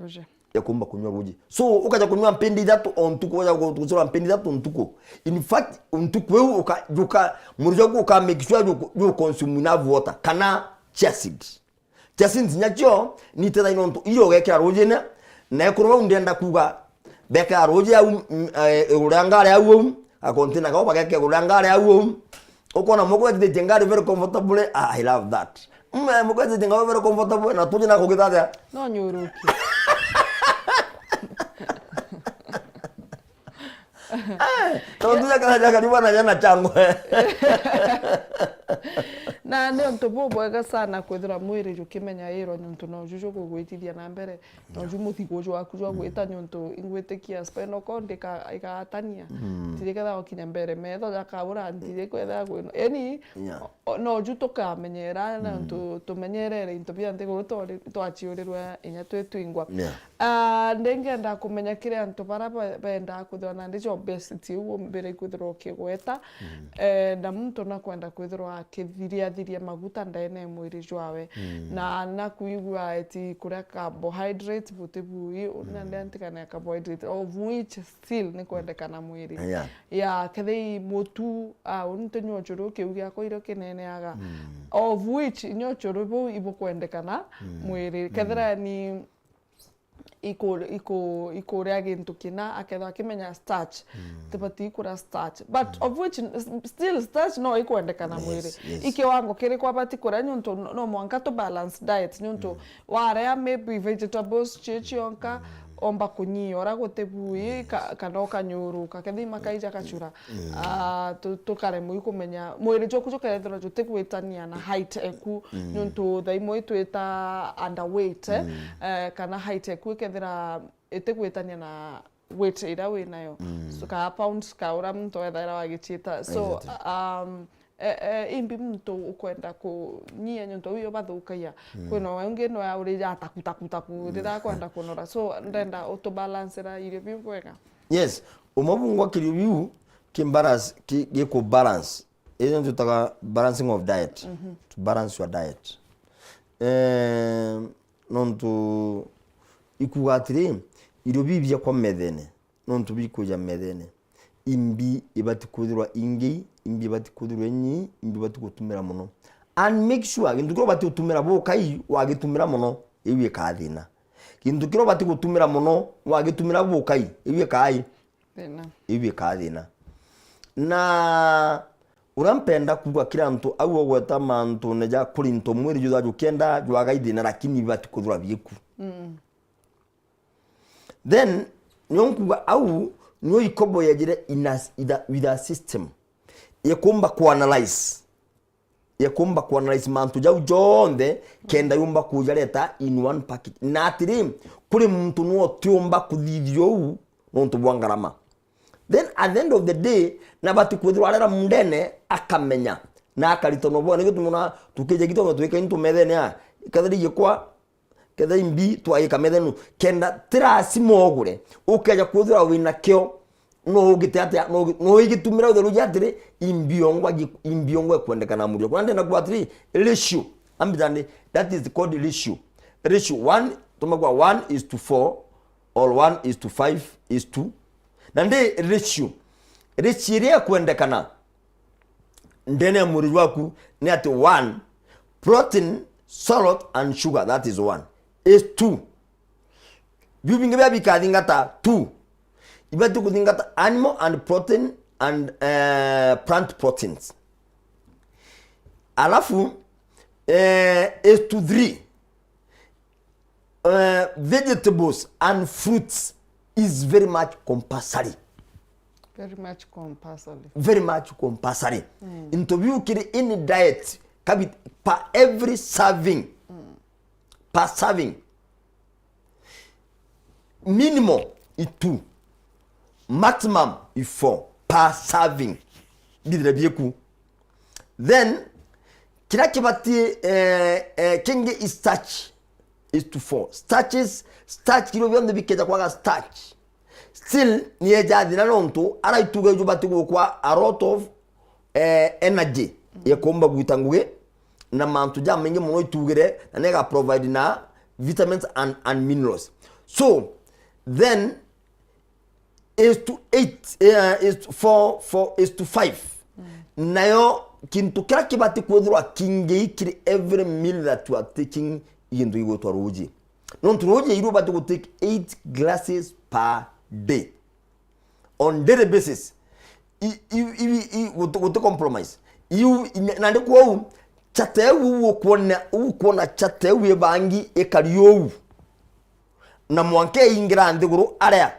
roje ya kumba kunywa roje so ukaja kunywa mpendi datu ontuko ya kuzura mpendi datu ontuko in fact ontuko wewe ukajuka murija ku ka make sure you consume enough water kana chiacid nyacho ni tena inonto iyo gekera roje na ekuru undenda kuga beka roje ya urangare ya akontina ka obageke urangare ya ukona moko de jengari very comfortable. I love that moko de jengari very comfortable na tuje na kugitata no nyuruki tondule kana jaga ni bana jana chango na ne ontobo bwega sana kwethira mwiri jukimenya iro nyuntu no jujo kugwitithia na mbere no jumuthigo jwa kujwa gwita nyuntu ingwitikia speno konde ka igatania tiriketha okinya mbere metho jakabura ndire kwetha gwino eni no jutoka menyera na tumenyerere intobia ndiguru twachiurirwe inya twetwingwa ndengenda kumenya kire antu bara benda kuthona ndicho best uo mbere kwithirwo kigweta na muntu na kwenda kwithirwo akithiria maguta ndene mwiri jwawe na kuigua eti kuria carbohydrates butibui na ndentikana carbohydrate of which still ni kwendekana mwiri ya kethei mutu unte nyochuru kiugia koiro kinene aga of which nyochuru bu ibu kwendekana mwiri kethera ni iko ria gintu kina aketha kimenya starch tibati kura starch but of which still starch no ikwendekana mwiri ikiwango kiri kwa bati kura nyuntu no mwanka to balance diet nyuntu warea maybe vegetables chichionka omba kunyiora gutebui kana okanyuru kakethi makaija kachura tukare mu ikumenya mwiri joku jokerethera jotekwitania na height eku nyuntu thaimo itwita underweight kana height eku kethera itekwitania na weight ira we nayo so ka pounds ka ura mtu ethera wagichita so imbi mtu ukwenda kunyia nyunto uyo bathukaia kwino wengi no ya uri taku rira kwenda kunora so ndenda auto balance ra irio bimwega yes umabungwa kiriu kimbalance giko balance eno tutaga balancing of diet to balance your diet nontu ikugatire irio bibya kwa methene nontu bikuja methene imbi ibati kuthirwa ingi imbi bati kuthirwa nyi imbi bati gutumira muno and make sure gintu kiro bati gutumira bokai wagitumira muno iwe kathina gintu kiro bati gutumira muno wagitumira bokai iwe kai thina iwe kathina na urampenda kugwa kila mtu au gweta mantu neja kurinto mwiri jutha jukenda jwagaithina lakini bati kuthirwa bieku then nyonkuga au no ICOBO yajire with a system yekumba kuanalyze mantu jau jonde kenda yumba kujareta in one package na atiri kuri muntu nuo tiumba kuthithio nontu bwangarama. Then at the end of the day na bati kuthirwa arera mundene akamenya na akaritono bwana gitumuna tukije gitono twika into methene ya kathiri yekwa ketha imbi twaika methenu kenda tirasi mogure ukeja kuthira wina kio no ugite atia no igitumira utheru jatiri imbiongwa kwendekana murio kwande na kwatri ratio ambitande that is called ratio 1 tumagwa 1:4 or 1:5:2 nande ratio ya kwendekana ndene muri waku ni ati 1 protein salt and sugar, that is 1 is 2 bibinge bya bikadingata 2 ibati kudingata animal and protein and plant proteins. Alafu is to 3 vegetables and fruits is very much compulsory. Very much compulsory. Into view kiri in diet kabit per every serving. Per serving. Minimum is 2. Maximum is 4 per serving. Then kila kibati kenge is starch is to 4. Starch kilo beyond the bikeja kwa starch. Still ni ejadi na nonto ara ituga jubati kwa a lot of energy yekomba gutanguge na mantu jamenge mono itugere na nega provide na vitamins and minerals. So then is to 8 is to 4 is to 5. Nayo kintu kila kibati kuthirwa kingeikiri every meal that you are taking into go to roji. Non to roji you bati go take 8 glasses per day on daily basis. Would to compromise you nande kwa chate wu kuona chate wu bangi ekariyo na mwanke ingira ndiguru area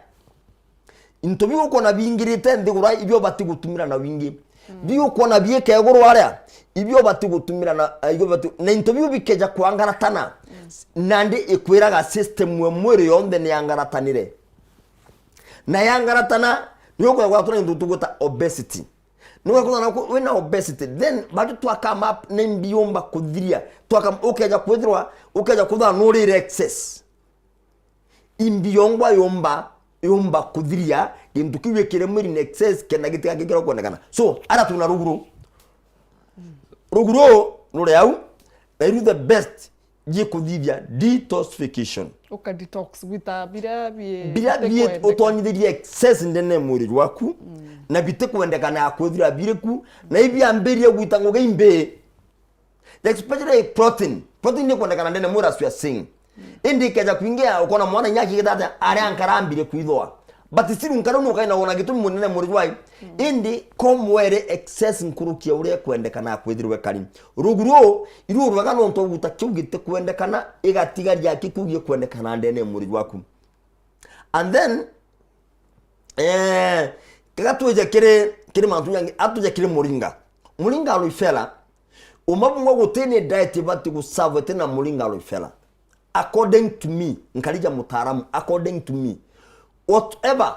intobigo kona bingirite ndigura ibyo bati gutumira na wingi biyo kona bieke eguru area ibyo bati gutumira na ibyo bati na intobigo bikeja kwangana tana nande ekwiraga system we mwere yonde ne yangaratanire na yangaratana niyo kwa tuna ndutugota obesity no kwa wena obesity then bado twakama up nembiyomba kudhiria twakama ukeja kudhwa nuri excess imbiyongwa yomba kudhiria gintu kiwekere muri in excess kenda gitika kigero kwendekana so ara tuna ruguru nure yau na the best je kudhivya detoxification uka detox wita bila otonyithia excess ndene muri waku na bite kwendekana akothira bireku na ibia mberia gwitangoga imbe especially protein ni kwendekana ndene muri as we are saying indikeja kuingia ukona mwana nyaki gitata ari ankarambire kuithwa but still nkaro no kaina wona gitu munene muri wai indi komwere excess nkurukia ure kwendekana akwithirwe kari ruguro iruruga no nto guta kiugite kwendekana igatigaria kikugie kwendekana ndene muri waku and then kagatuja kire mantu yangi atuja kire muringa roifela umabungwa gutene diet bati gusave tena muringa roifela according to me nkalija mutaalamu according to me whatever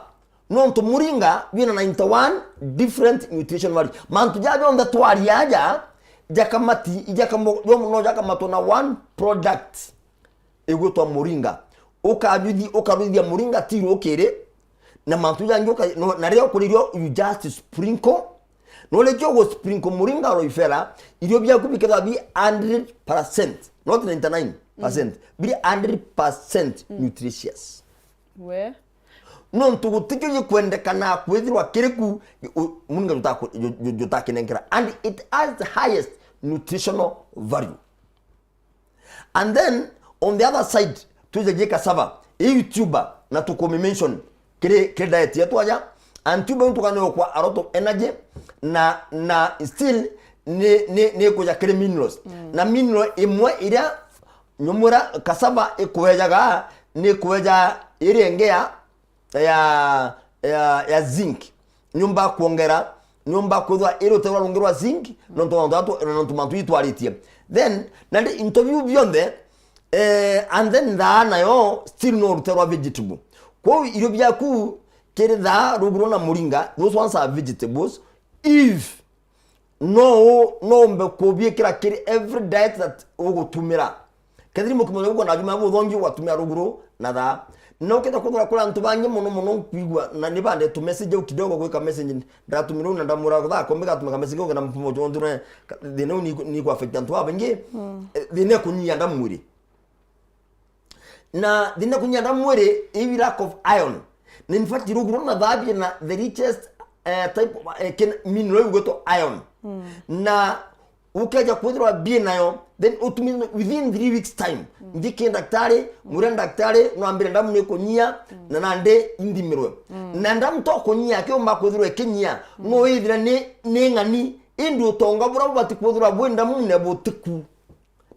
nonto muringa bina 91 different nutrition value mantu jabe on the twari aja jakamati ijakamo no jakamato na one product egotwa muringa ukarudhi muringa tiro okere na mantu janjoka na leo kulirio you just sprinkle no lejo go sprinkle muringa roifela irio bya kubikeza bi 100% not 99% bi 100% nutritious we non tugutike kwendekana kwethirwa kiriku muninga jutakinengera and it has the highest nutritional value. And then on the other side tuje cassava YouTuber na tukomi mention kile diet yetu aja and tuba tukano kwa a lot of energy na still ne kuja kile minerals na mineral imwe ira nyomura cassava ekuwejaga ne kuweja irengea ya zinc nyumba kuongera nyomba kwithwa iro terwa rungirwa zinc nonto mantu itwaritie then na interview beyond and then nayo still no ruterwa vegetable kwa irio byaku kere ruguro na muringa those ones are vegetables if no mbe kobie kira kere every diet that ugutumira kadiri mukimonyo uko na juma buthongi watumia ruguro na no kenda kuthura kula ntu banye muno kwigwa na nibande tu message u kidogo gwika message ndatumira na ndamura tha komeka tumeka message ngo na mpumo jondure thina ni ku affect ntu abange thina kunyia ndamwiri na thina kunyia ndamwiri i lack of iron na in fact ruguro na thabi na the richest type of mineral ugoto iron na ukeja kuthura bi nayo then utumia within 3 weeks time ndike daktari mure daktari no ambire ndamu ne konyia na nande indimirwe na ndamu to konyia ke umba kuthura kenya no yithira ne ngani indi utonga bura bati kuthura bwenda mu ne botiku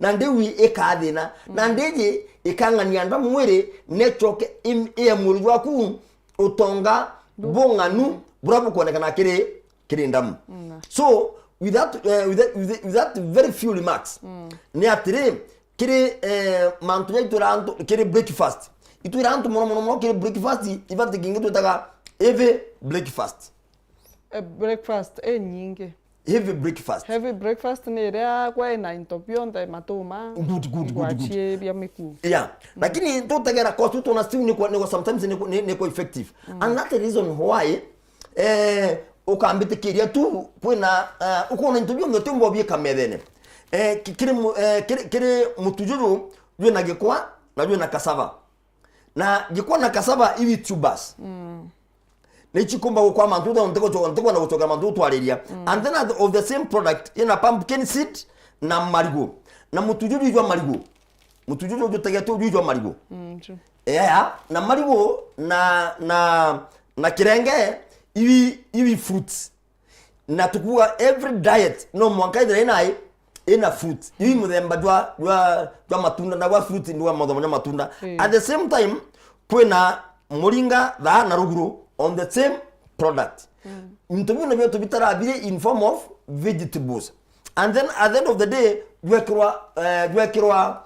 na ndewi ekathina na ndeje ikangania ndamu mwere ne choke emuru waku utonga bonganu bura bukonekana kire ndamu so with that very few remarks ni atire kire mantunya ituranto kire breakfast ituranto mono kire breakfast ibate kingeto taka heavy breakfast breakfast nyingi heavy breakfast ni rea kwa na intopionda matoma good bia miku yeah lakini tutagera cost tuna still ni sometimes ni effective and that's the reason why ukambite kiria tu kwina ukona intubyo ndote mbobye kamedene kire mutujuru jwe na gikwa na jwe na kasava na gikwa na kasava ibi tubers ne chikumba kwa mantu nteko na kutoka mantu twaleria and then of the same product in a pumpkin seed na marigo na mutujuru jwa marigo mutujuru jwe tageto jwa marigo na marigo na kirenge ibi fruits na tukua every diet no mwanka ina fruit ibi muthemba jwa matunda na fruit ndwa mothomo matunda at the same time kwena muringa na ruguru on the same product mtumbi na byo bitarabire in form of vegetables and then at the end of the day dwekirwa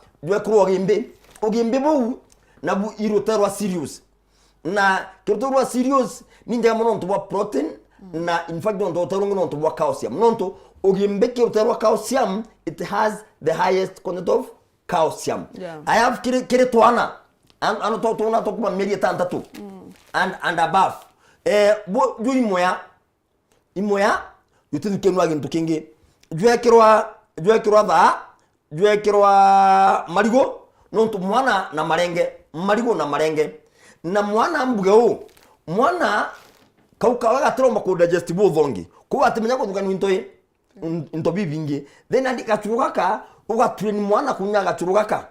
ogimbe bu na bu iroterwa serious na kirtorwa serious ninja mono ntwa protein na in fact ndo torongo ntwa calcium nonto ogimbe kirtorwa calcium it has the highest content of calcium I have kire twana and to twana to kuma meri tantatu and above bo imoya yutu kenwa gintu kingi jwekirwa marigo nonto mwana na marigo na marenge na mwana mbugeo mwana kaukawa gatromba ko digestible thongi ko atimenya ko tukani into bibingi then andika churukaka ugatrain mwana kunya gachurukaka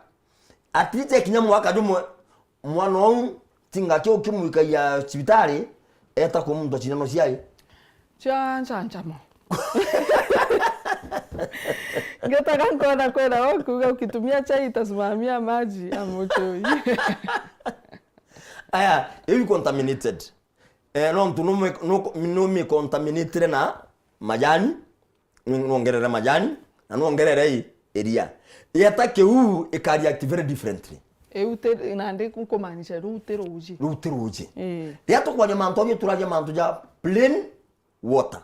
atite kinyamu wakadumo mwana on tinga kyo kimuika ya hospitali eta ko muntu chinano ciai chamo ngeta kankona kwenda wakuga ukitumia chai itasimamia maji amoto aya evi contaminated no me contaminated na majani nongerera majani na nongerera area yatake ikari activate differently eute nande kukomanisha rutero uji yato kwa manto byo turaje manto ja plain water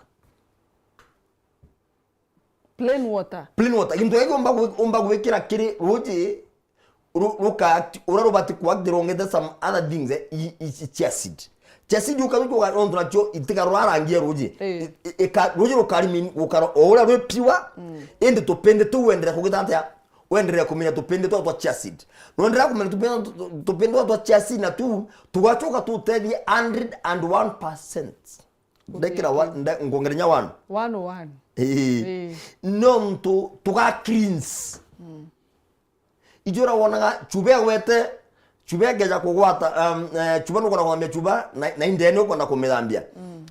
into yego umba gwekira kiri uji ruka urarubati kuagdirongeza some other things chassid ukazuko ondra cho itikarwarangie ruji ruji rukarimi ukaro ora rwepiwa ende topende to wendera kugitanta wendera kumenya topende to chassid wendera kumenya topende to chassid na tu tugachoka tu tedi 101% ndekira ngongerenya 101 nonto tuga cleans ijora wonaga chube geja kugwata chuba no kona kwambia chuba na indene uko na kumethambia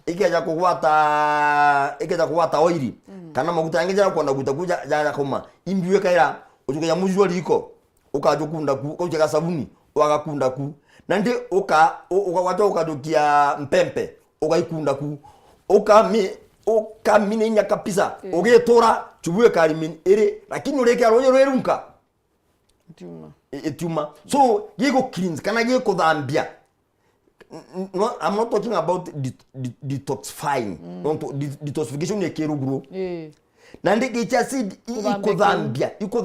ikeja kugwata oili kana maguta yangeja kwenda gutakuja jana koma imbiwe kaira ujuka mujwa liko ukajukunda ku kujeka sabuni wakakunda ku nande ukawata ukadukia mpempe ukaikunda ku ukami ukamininya kabisa ugitura chubue karimin ere lakini ureke aronye rwerunka etiuma so yego cleanse kana yego thambia. No, I'm not talking about detoxifying. Detoxification yekeruguru. Na ndike cha seed iko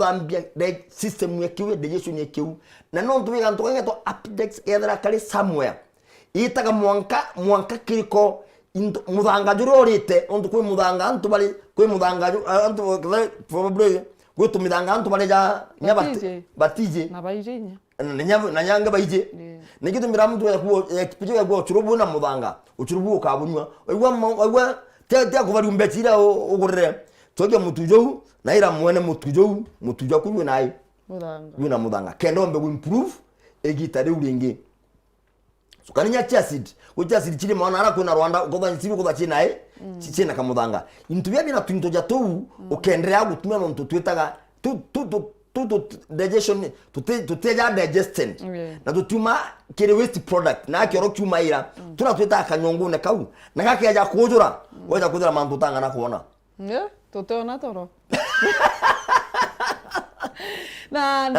like system yekewe digestion yekewu. Na no ntuwega ntokenga to appendix edra kali somewhere. Itaga mwanka kiriko mudanga jurorite onto kwe mudanga antu bali kwe mudanga antu probably kwe to midanga antu bali ja nyabati batije na baijenya na nyanga baije nikitu miramu tu ya kuo churubu na mudanga uchurubu ukabunywa oigwa te akubali umbetira ugurre toge mutujo na ira mwene mutujo kunywe nayi mudanga kendo mbe improve egitare uringi so kaninya acid chile maana ara kuna Rwanda ukoza nsibi ukoza chinae chichena kamudanga intubya bina twinto jatou ukendelea gutumia no twitaga digestion tuteja digestant na tutuma kere waste product na kero kumaira tunatwita akanyongo ne kau na kakeja kujura waja kudira mantu tanga na kuona tuteona toro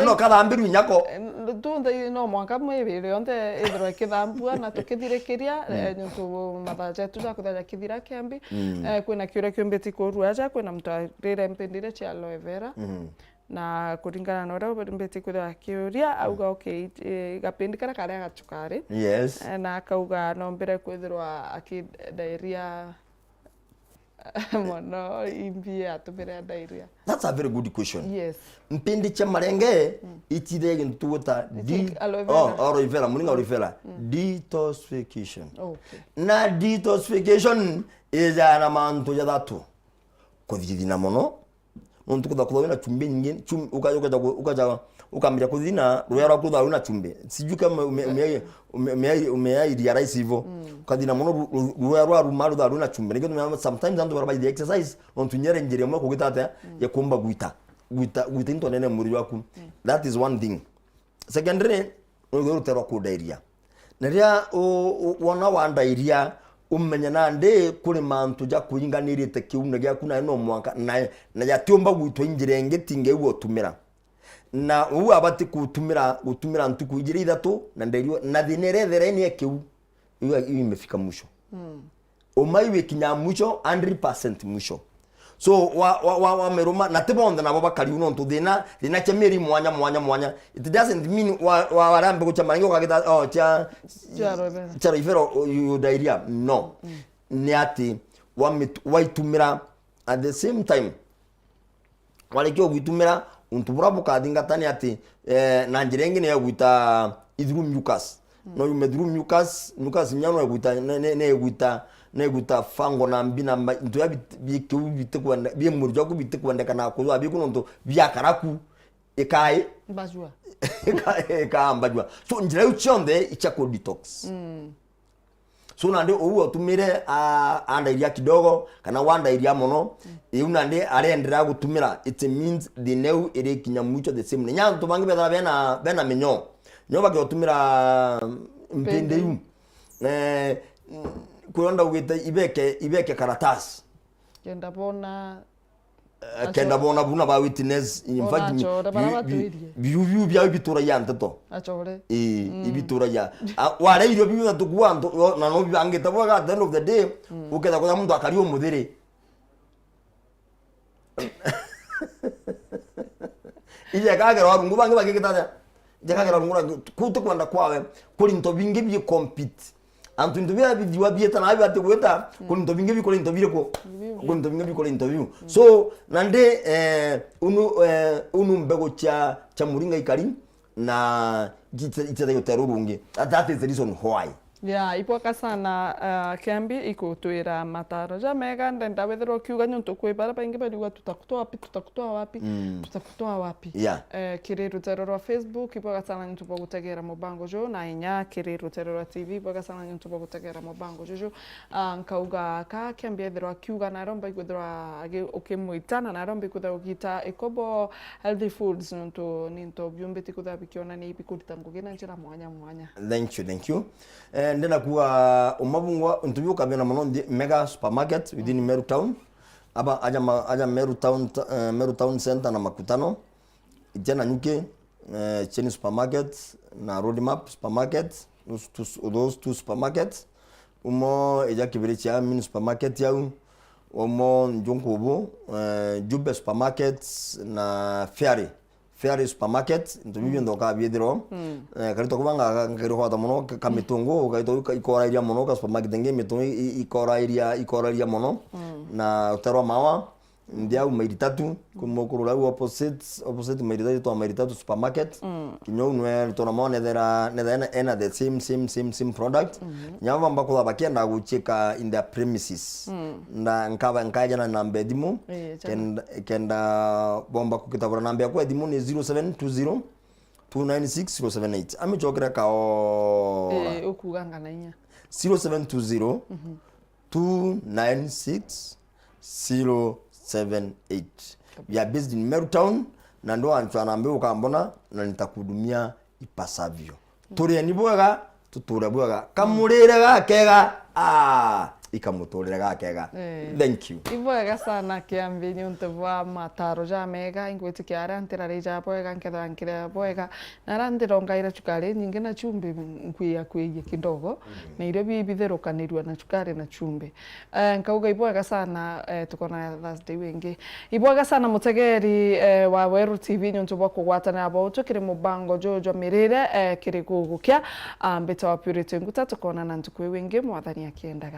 no kada ambiru nyako tunde no mwaka mwebire onte idro kithambua na tukithirekeria nyuntu mathaje tuja kuthaja kithira kiambi kwina kiure kiumbiti kuruaja kwina mutwarire mpendire cha aloe vera na kuringana na ora mbeti kutha kiuria auga okay gapindikara karia gachukari na akauga no mbere kwithirwa akidiarrhea mono imbia atumire diarrhea. That's a very good question. Yes. Mpindi cha marenge itide ntuota aloe vera muninga aloe vera detoxification. Okay. Na detoxification is ana mantu ya datu kuthithina mono nontu kuthina chumbe nyingine ukamira kuthina rwera kutha una chumbe siju kama umeiria rice hivyo kuthina mono rwera rumaru da una chumbe niko sometimes ando baraba the exercise nontu nyere njere mo kugitata ya kumba guita into nene muri waku. That is one thing. Secondary urutero ku diarrhea na ria wona wa diarrhea umenya na nde kuri mantu ja kuyinganirite kiuna gya kuna no mwanka na ya tiomba gwitwa injirenge tinge uwo tumira na uwa abati gutumira ntuku ijiri ithatu na nderio na thinerethere ni ekiu iwe imefika mwisho umaiwe kinya mwisho 100% mwisho so wa meroma na tebonde nabo bakari uno ntuthina cha meri mwanya it doesn't mean wa rambe ko chamango kagita cha rivero diarrhea no ni ati wa itumira at the same time wale kyo gutumira untubura bukadinga tani ati na njirenge ne guita idru mucus no yumedru mucus nyano guita ne guita fango na mbina nto ya bite kwanda bi murjo ku bite kwanda kana ko abi kuno nto byakaraku ekai mbajwa eka mbajwa so njira uchonde ichako detox so nande owo tumire anda iria kidogo kana wanda iria mono iuna ndi arendera gutumira it means the new ere kinya mucho the same nyanto bangi bena menyo nyoba ke otumira mpende yu kuonda ugita ibeke karatasi kenda bona buna ba witness in fact biu bya bitura ya ntato achore ibitura ya wale irio biu na tukuanto na no bangeta boga at the end of the day ukeda kwa mtu akali omudhiri ije kagera warungu bangi bagikitata ije kagera warungu kutu kwanda kwawe kuri nto bingi bi compete antu ndubya bidiwa bieta na abate kweta kuri nto bingi bi kuri nto bireko kuri nto bingi bi kuri interview so nande unu mbego cha muringa ikari na gitse yoterurungi that is the reason why ipoka sana KIAMBI ikutwira mataro Jumwega ndenda wethero kiuga nyuntu kwibara baingi bariwa tutakutoa wapi kiri rutero rwa Facebook ipoka sana nyuntu bogutegera mubango jo na inya kiri rutero rwa TV ipoka sana nyuntu bogutegera mubango jo nkauga ka KIAMBI ethero kiuga na romba igwethera ukimwitana na romba ikutha ugita ICOBO healthy foods nyuntu ninto byumbiti kutha bikiona ni ibikurita ngugina njira mwanya thank you ndena kuwa umabungwa ntubiu kabena mono mega supermarket within Meru town aba aja Meru town center na makutano jana nyuke Cheni supermarket na roadmap supermarket those two supermarkets umo eja kibiri cha mini supermarket yau umo njonkobo Jumbe supermarket na Ferry supermarket ntubiu ndoka biediro karito kubanga ngero hota mono kamitungo kaito ikora iria mono ka supermarket nge mitungo ikora iria mono na utarwa mawa ndia mairi tatu kumokuru opposite mairi tatu supermarket kinyo nwe tona mone nethera the same product nyamba mbakula bakia na gucheka in their premises na nkaja na namba edimu kenda bomba kukitabura namba ya kwa edimu ni 0720 296 078 amichokera kao ukuganga na inya 0720 296 078. We are based in Meru town na ndo anchwana ukambona na nitakudumia ipasavyo. Turi ni bwega tuture bwega kamurire gakega ikamuturire gakega. Thank you. Ibwega sana KIAMBI ni untebwa mataro ja mega ingwiti kiara antira reja bwega nketha nkire bwega na randironga ira chukari nyingi na chumbi nkwiya kwiye kidogo na irio bibitherukanirio na chukari na chumbi nkauga ibwega sana tukona Thursday wingi ibwega sana mutegeri wa Weru TV ni untebwa kugwatana abo tukire mubango jojo mirire kiri gugukia mbeta wa purity nguta tukona na Ntuku wingi mwathani akiendaga